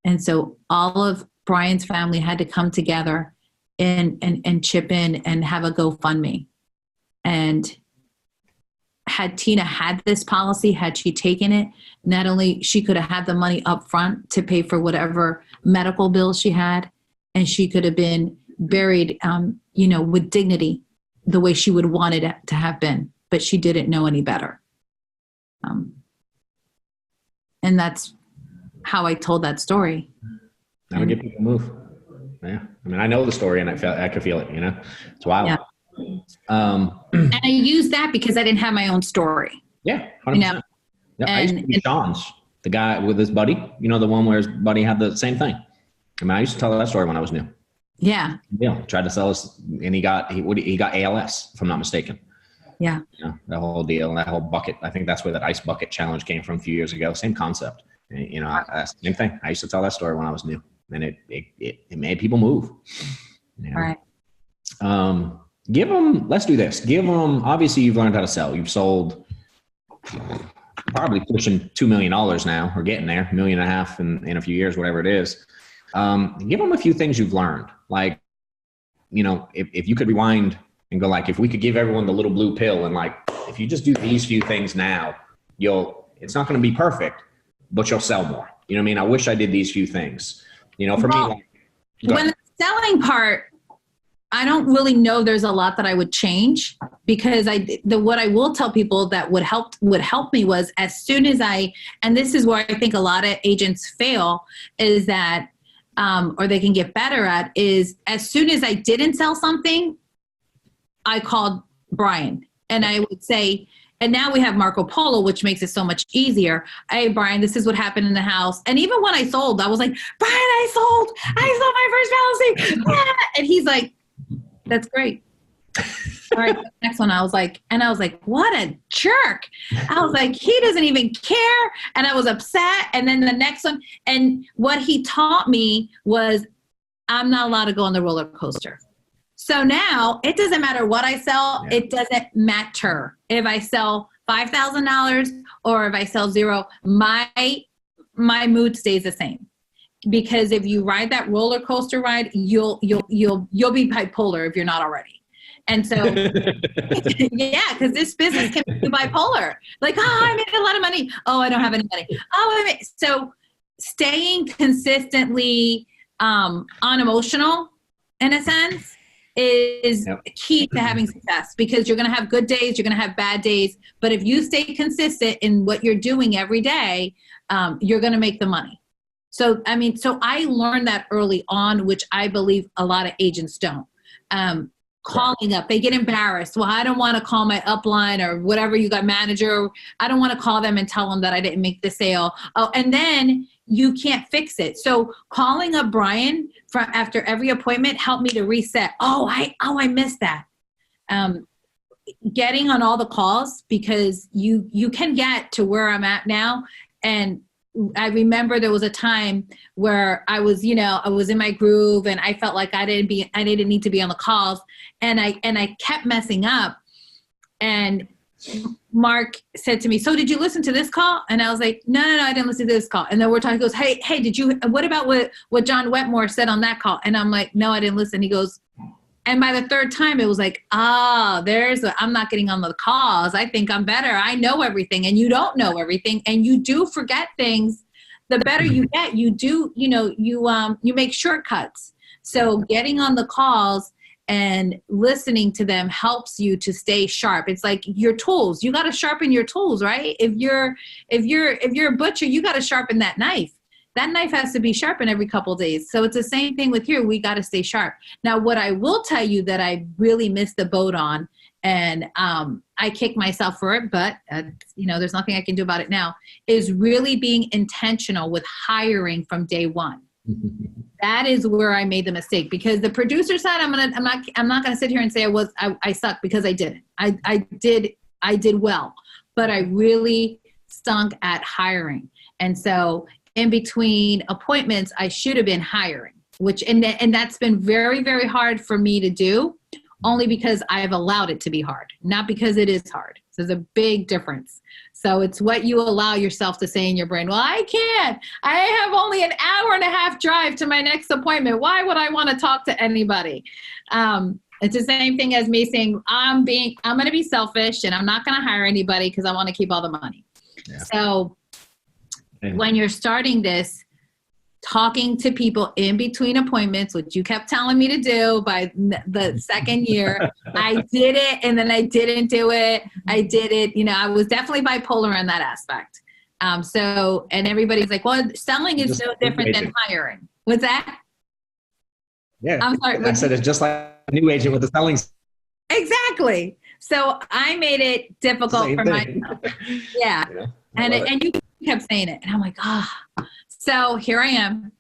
And so all of Brian's family had to come together and chip in and have a GoFundMe. And had Tina had this policy, had she taken it, not only she could have had the money up front to pay for whatever medical bills she had, and she could have been buried, with dignity, the way she would want it to have been, but she didn't know any better. And that's how I told that story. That'll get people move. Yeah. I mean, I know the story and I could feel it, it's wild. Yeah. And I used that because I didn't have my own story. Yeah. 100%. Yeah, I used to be Sean's, the guy with his buddy, the one where his buddy had the same thing. I mean, I used to tell that story when I was new. Yeah. Yeah. Tried to sell us and he got ALS, if I'm not mistaken. Yeah. That whole deal, that whole bucket. I think that's where that ice bucket challenge came from a few years ago. Same concept. Same thing. I used to tell that story when I was new, and it made people move. All right. Let's do this. Give them, obviously you've learned how to sell. You've sold probably pushing $2 million now, or getting there, $1.5 million in a few years, whatever it is. Give them a few things you've learned. Like, if you could rewind and go like, if we could give everyone the little blue pill and like, if you just do these few things now, it's not going to be perfect, but you'll sell more. You know what I mean? I wish I did these few things, me, like, when the selling part, I don't really know there's a lot that I would change, because what I will tell people that would help me was, as soon as and this is where I think a lot of agents fail, is that, or they can get better at, is as soon as I didn't sell something, I called Brian and I would say, and now we have Marco Polo, which makes it so much easier. Hey, Brian, this is what happened in the house. And even when I sold, I was like, Brian, I sold my first policy. And he's like, that's great. All right, next one. I was like, what a jerk. I was like, he doesn't even care. And I was upset. And then the next one, and what he taught me was, I'm not allowed to go on the roller coaster. So now it doesn't matter what I sell. Yeah. It doesn't matter if I sell $5,000 or if I sell zero. My mood stays the same, because if you ride that roller coaster ride, you'll be bipolar if you're not already. And so, yeah, because this business can be bipolar. Like, oh, I made a lot of money. Oh, I don't have any money. So staying consistently unemotional, in a sense, is key to having success, because you're going to have good days, you're going to have bad days. But if you stay consistent in what you're doing every day, you're going to make the money. So I learned that early on, which I believe a lot of agents don't. Calling up, they get embarrassed. Well, I don't want to call my upline or whatever, you got manager. I don't want to call them and tell them that I didn't make the sale. Oh, and then you can't fix it. So calling up Brian after every appointment helped me to reset. I missed that. Getting on all the calls, because you can get to where I'm at now. And I remember there was a time where I was in my groove, and I felt like I didn't need to be on the calls, and I kept messing up. And Mark said to me, "So did you listen to this call?" And I was like, No, I didn't listen to this call. And then we're talking. He goes, Hey, what about what John Wetmore said on that call? And I'm like, no, I didn't listen. He goes, and by the third time, it was like, I'm not getting on the calls. I think I'm better. I know everything, and you don't know everything, and you do forget things. The better you get, you do, you make shortcuts. So getting on the calls and listening to them helps you to stay sharp. It's like your tools. You got to sharpen your tools, right? If you're a butcher, you got to sharpen that knife. That knife has to be sharpened every couple of days. So it's the same thing with here. We got to stay sharp. Now, what I will tell you that I really missed the boat on, and I kick myself for it, but there's nothing I can do about it now, is really being intentional with hiring from day one. That is where I made the mistake, because the producer side, I'm not going to sit here and say I sucked, because I didn't. I did well, but I really stunk at hiring. And so in between appointments, I should have been hiring, and that's been very, very hard for me to do, only because I've allowed it to be hard, not because it is hard. So there's a big difference. So it's what you allow yourself to say in your brain. Well, I can't. I have only an hour and a half drive to my next appointment. Why would I want to talk to anybody? It's the same thing as me saying, I'm going to be selfish, and I'm not going to hire anybody because I want to keep all the money. Yeah. So when you're starting this, talking to people in between appointments, which you kept telling me to do, by the second year, I did it, and then I didn't do it. I did it. I was definitely bipolar in that aspect. And everybody's like, well, selling is no different than hiring. What's that? Yeah. I'm sorry. I said it's just like a new agent with the selling. Exactly. So I made it difficult for myself. Yeah. And you kept saying it, and I'm like, So here I am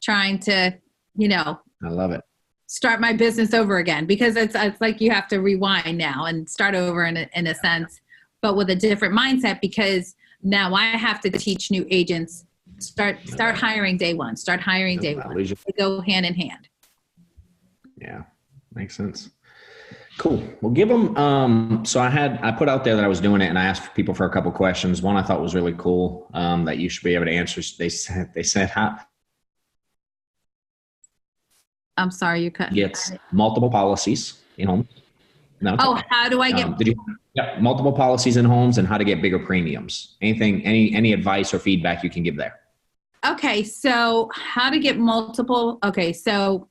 trying to, I love it, start my business over again, because it's like you have to rewind now and start over in a sense, but with a different mindset, because now I have to teach new agents, start hiring day one, They go hand in hand. Yeah, makes sense. Cool. Well, give them. So I put out there that I was doing it, and I asked people for a couple questions. One I thought was really cool, that you should be able to answer. They said how. I'm sorry, you cut. Gets multiple policies in homes. No. Okay. How do I get? Multiple policies in homes, and how to get bigger premiums. Any advice or feedback you can give there? Okay, so how to get multiple. Okay, so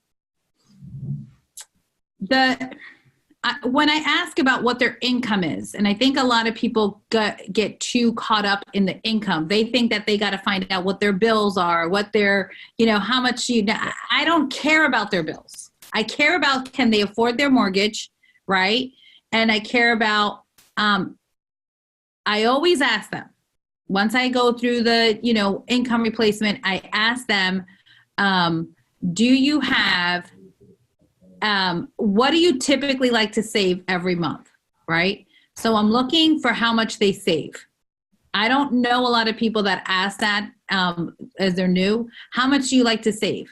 when I ask about what their income is, and I think a lot of people get too caught up in the income. They think that they got to find out what their bills are, what their, how much I don't care about their bills. I care about, can they afford their mortgage, right? And I care about, I always ask them, once I go through the, income replacement, I ask them, do you have, what do you typically like to save every month, right? So I'm looking for how much they save. I don't know a lot of people that ask that as they're new. How much do you like to save?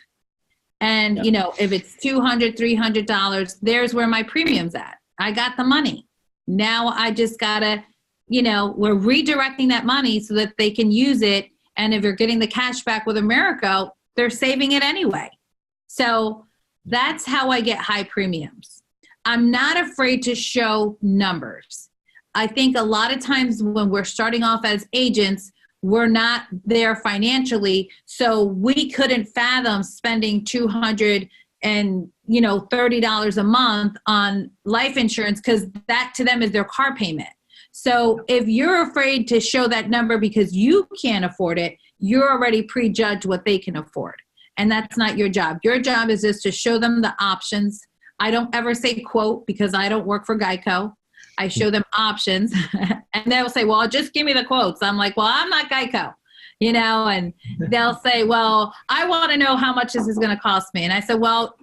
And, if it's $200, $300, there's where my premium's at. I got the money. Now I just gotta, we're redirecting that money so that they can use it. And if you're getting the cash back with America, they're saving it anyway. So that's how I get high premiums. I'm not afraid to show numbers. I think a lot of times when we're starting off as agents, we're not there financially, so we couldn't fathom spending $230 a month on life insurance, because that to them is their car payment. So if you're afraid to show that number because you can't afford it, you're already prejudged what they can afford. And that's not your job. Your job is just to show them the options. I don't ever say quote, because I don't work for Geico. I show them options, and they'll say, well, just give me the quotes. I'm like, well, I'm not Geico, and they'll say, well, I want to know how much this is going to cost me. And I said, well,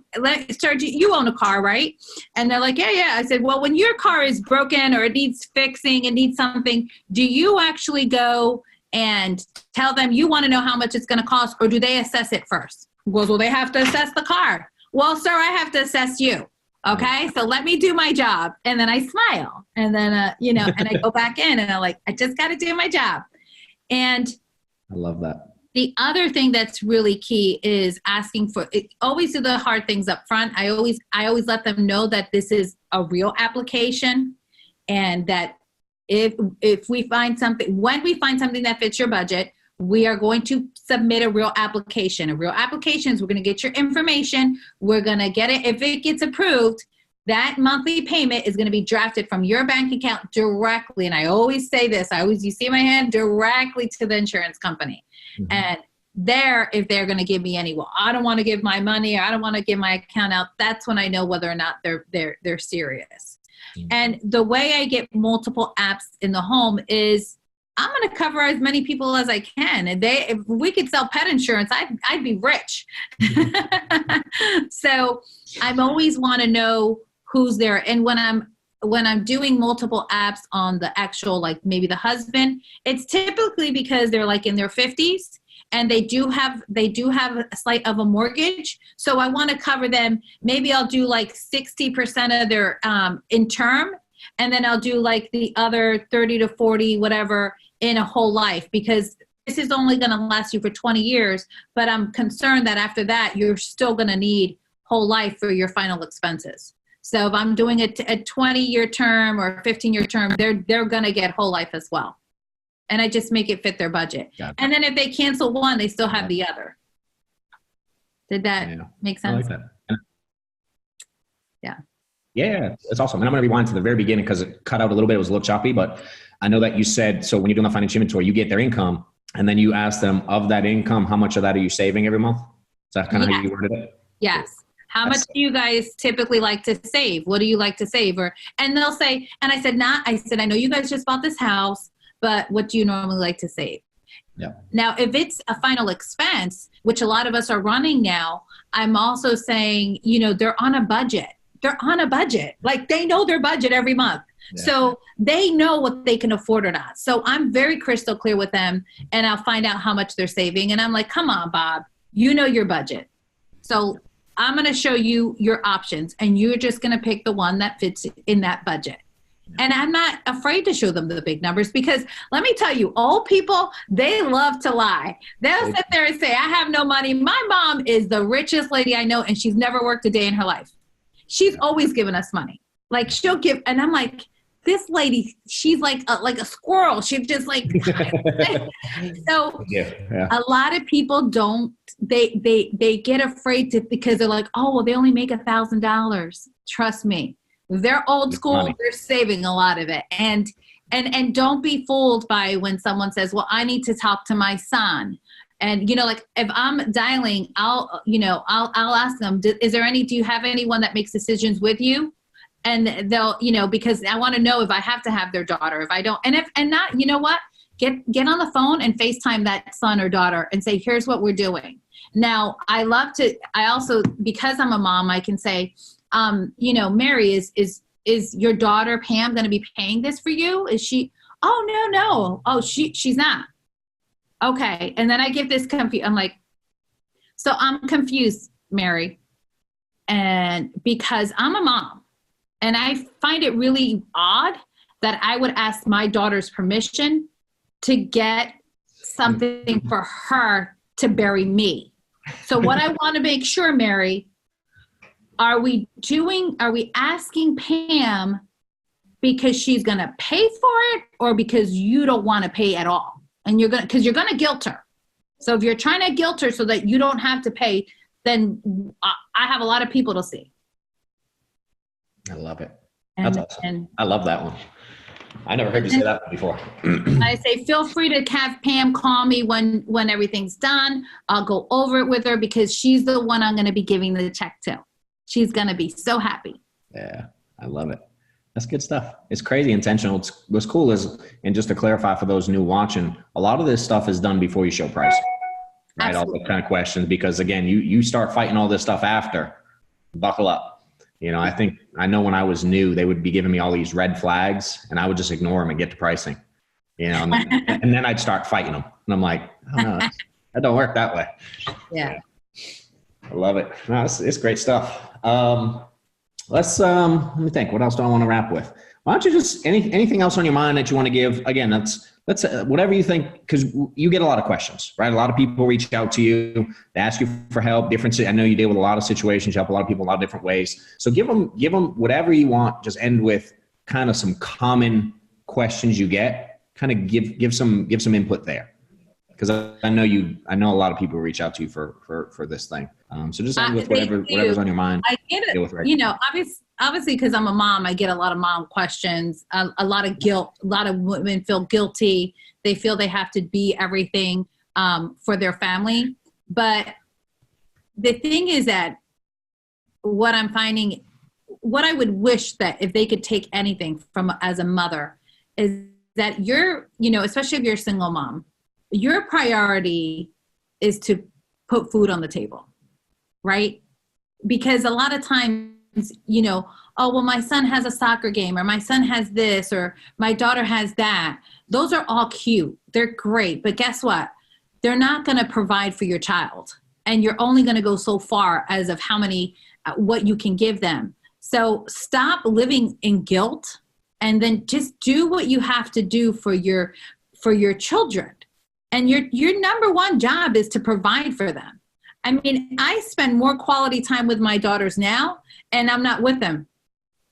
sir, you own a car, right? And they're like, yeah. I said, well, when your car is broken or it needs fixing, it needs something, do you actually go and tell them you want to know how much it's going to cost, or do they assess it first? He goes, well, they have to assess the car. Well, sir, I have to assess you. Okay, so let me do my job. And then I smile. And then, and I go back in and I'm like, I just got to do my job. And I love that. The other thing that's really key is asking for it. Always do the hard things up front. I always let them know that this is a real application, and that if we find something, when we find something that fits your budget, we are going to submit a real application. A real application is we're going to get your information. We're going to get it. If it gets approved, that monthly payment is going to be drafted from your bank account directly. And I always say this, you see my hand, directly to the insurance company. Mm-hmm. And if they're going to give me any, well, I don't want to give my money, or I don't want to give my account out, that's when I know whether or not they're serious. Mm-hmm. And the way I get multiple apps in the home is, I'm going to cover as many people as I can. And if we could sell pet insurance, I'd be rich. So I'm always want to know who's there. And when I'm doing multiple apps on the actual, like maybe the husband, it's typically because they're like in their 50s and they do have a slight of a mortgage. So I want to cover them. Maybe I'll do like 60% of their in term, and then I'll do like the other 30 to 40, whatever, in a whole life, because this is only going to last you for 20 years. But I'm concerned that after that, you're still going to need whole life for your final expenses. So if I'm doing a 20-year term or a 15-year term, they're going to get whole life as well. And I just make it fit their budget. And then if they cancel one, they still have the other. Did that make sense? I like that. Yeah. Yeah, it's awesome. And I'm going to rewind to the very beginning because it cut out a little bit. It was a little choppy, but I know that you said, so when you're doing the financial inventory, you get their income, and then you ask them, of that income, how much of that are you saving every month? Is that kind of how you worded it? Yes. How much do you guys typically like to save? What do you like to save? And they'll say, and I said, I know you guys just bought this house, but what do you normally like to save? Yeah. Now, if it's a final expense, which a lot of us are running now, I'm also saying, they're on a budget. Like they know their budget every month. Yeah. So they know what they can afford or not. So I'm very crystal clear with them, and I'll find out how much they're saving. And I'm like, come on, Bob, you know your budget. So I'm going to show you your options, and you're just going to pick the one that fits in that budget. And I'm not afraid to show them the big numbers, because let me tell you, old people, they love to lie. They'll sit there and say, I have no money. My mom is the richest lady I know, and she's never worked a day in her life. She's always given us money. Like she'll give, and I'm like, this lady, she's like a squirrel. She's just like, so a lot of people don't, they get afraid because they're like, oh, well, they only make $1,000. Trust me. They're old school. They're saving a lot of it. And don't be fooled by when someone says, well, I need to talk to my son. And, like if I'm dialing, I'll ask them, do you have anyone that makes decisions with you? And they'll, because I want to know if I have to have their daughter, if I don't, and not, you know what, get on the phone and FaceTime that son or daughter and say, here's what we're doing. Now, I also, because I'm a mom, I can say, Mary, is your daughter Pam going to be paying this for you? Is she? Oh, no. Oh, she's not. Okay. And then I get this confused. I'm like, so I'm confused. Mary. And because I'm a mom, and I find it really odd that I would ask my daughter's permission to get something for her to bury me. So what I want to make sure, Mary, are we asking Pam because she's going to pay for it, or because you don't want to pay at all? And because you're going to guilt her. So if you're trying to guilt her so that you don't have to pay, then I have a lot of people to see. I love it. And, That's awesome. And I love that one. I never heard you say that before. I say, feel free to have Pam call me when everything's done. I'll go over it with her, because she's the one I'm going to be giving the check to. She's going to be so happy. Yeah, I love it. That's good stuff. It's crazy intentional. What's cool is, and just to clarify for those new watching, a lot of this stuff is done before you show pricing, right? Absolutely. All the kind of questions, because again, you start fighting all this stuff after. Buckle up. You know, I know when I was new, they would be giving me all these red flags, and I would just ignore them and get to pricing, you know, and then I'd start fighting them. And I'm like, oh, no, that don't work that way. Yeah. I love it. No, it's great stuff. Let me think. What else do I want to wrap with? Why don't you just anything else on your mind that you want to give? Again, that's whatever you think, because you get a lot of questions, right? A lot of people reach out to you, they ask you for help. I know you deal with a lot of situations. You help a lot of people in a lot of different ways. So give them whatever you want. Just end with kind of some common questions you get. Kind of give some input there, because I know a lot of people reach out to you for this thing. So just end with whatever's on your mind. I get it. You know, obviously, because I'm a mom, I get a lot of mom questions, a lot of guilt. A lot of women feel guilty. They feel they have to be everything for their family. But the thing is that what I'm finding, what I would wish that if they could take anything from as a mother, is that especially if you're a single mom, your priority is to put food on the table, right? Because a lot of times, oh, well, my son has a soccer game, or my son has this, or my daughter has that. Those are all cute. They're great. But guess what? They're not going to provide for your child. And you're only going to go so far as of what you can give them. So stop living in guilt, and then just do what you have to do for your children. And your number one job is to provide for them. I mean, I spend more quality time with my daughters now, and I'm not with them.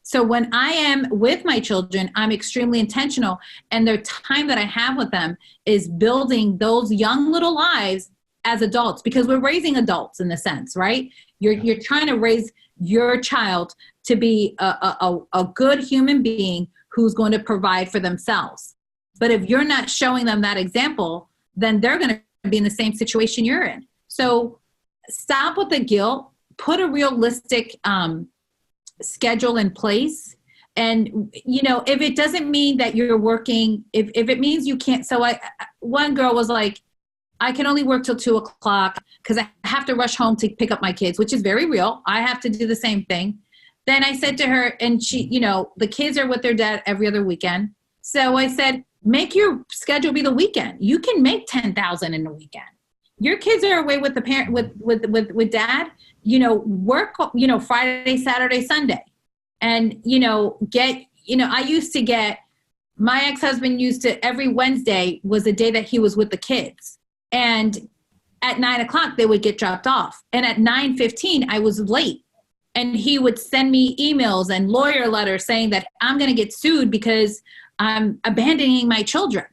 So when I am with my children, I'm extremely intentional. And the time that I have with them is building those young little lives as adults, because we're raising adults in a sense, right? You're trying to raise your child to be a good human being who's going to provide for themselves. But if you're not showing them that example, then they're going to be in the same situation you're in. So stop with the guilt, put a realistic schedule in place. And, if it doesn't mean that you're working, if it means you can't. So one girl was like, I can only work till 2:00 because I have to rush home to pick up my kids, which is very real. I have to do the same thing. Then I said to her, and she, the kids are with their dad every other weekend. So I said, make your schedule be the weekend. You can make $10,000 in the weekend. Your kids are away with the parent, with dad, work, Friday, Saturday, Sunday. And, I used to get, my ex-husband used to, every Wednesday was the day that he was with the kids. And at 9:00, they would get dropped off. And at 9:15, I was late. And he would send me emails and lawyer letters saying that I'm going to get sued because I'm abandoning my children.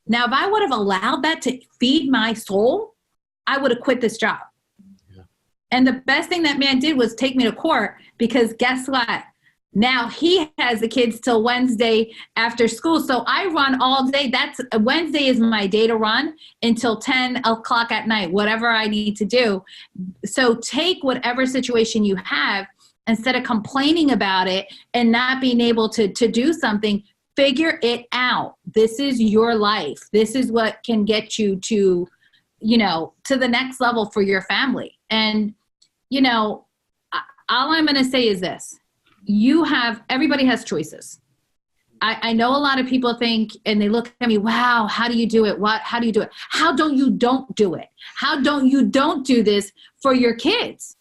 Now, if I would have allowed that to feed my soul, I would have quit this job. Yeah. And the best thing that man did was take me to court, because guess what? Now he has the kids till Wednesday after school. So I run all day. Wednesday is my day to run until 10:00 at night, whatever I need to do. So take whatever situation you have, instead of complaining about it and not being able to do something, figure it out. This is your life. This is what can get you to the next level for your family. And, all I'm going to say is this. Everybody has choices. I know a lot of people think, and they look at me, wow, how do you do it? How do you do it? How don't you don't do it? How don't you don't do this for your kids?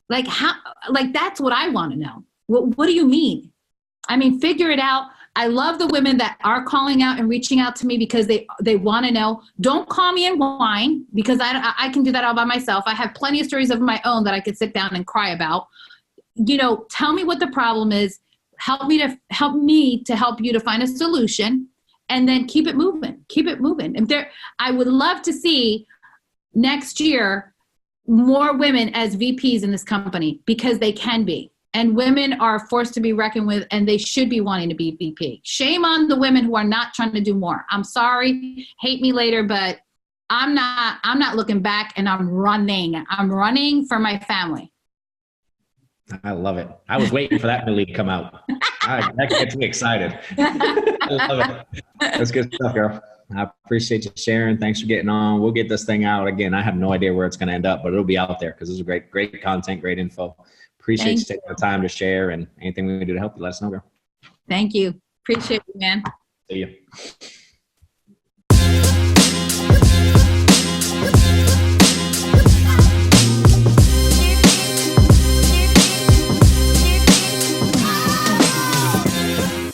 Like how, like that's what I want to know. What do you mean? I mean, figure it out. I love the women that are calling out and reaching out to me because they want to know. Don't call me and whine, because I can do that all by myself. I have plenty of stories of my own that I could sit down and cry about. You know, tell me what the problem is. Help me to help you to find a solution, and then keep it moving. Keep it moving. And I would love to see next year more women as VPs in this company, because they can be. And women are forced to be reckoned with, and they should be wanting to be VP. Shame on the women who are not trying to do more. I'm sorry, hate me later, but I'm not looking back, and I'm running. I'm running for my family. I love it. I was waiting for that Millie to come out. That gets me excited. I love it. That's good stuff, girl. I appreciate you sharing. Thanks for getting on. We'll get this thing out. Again, I have no idea where it's going to end up, but it'll be out there because this is great content, great info. Appreciate you taking the time to share, and anything we can do to help you, let us know, girl. Thank you. Appreciate you, man. See you.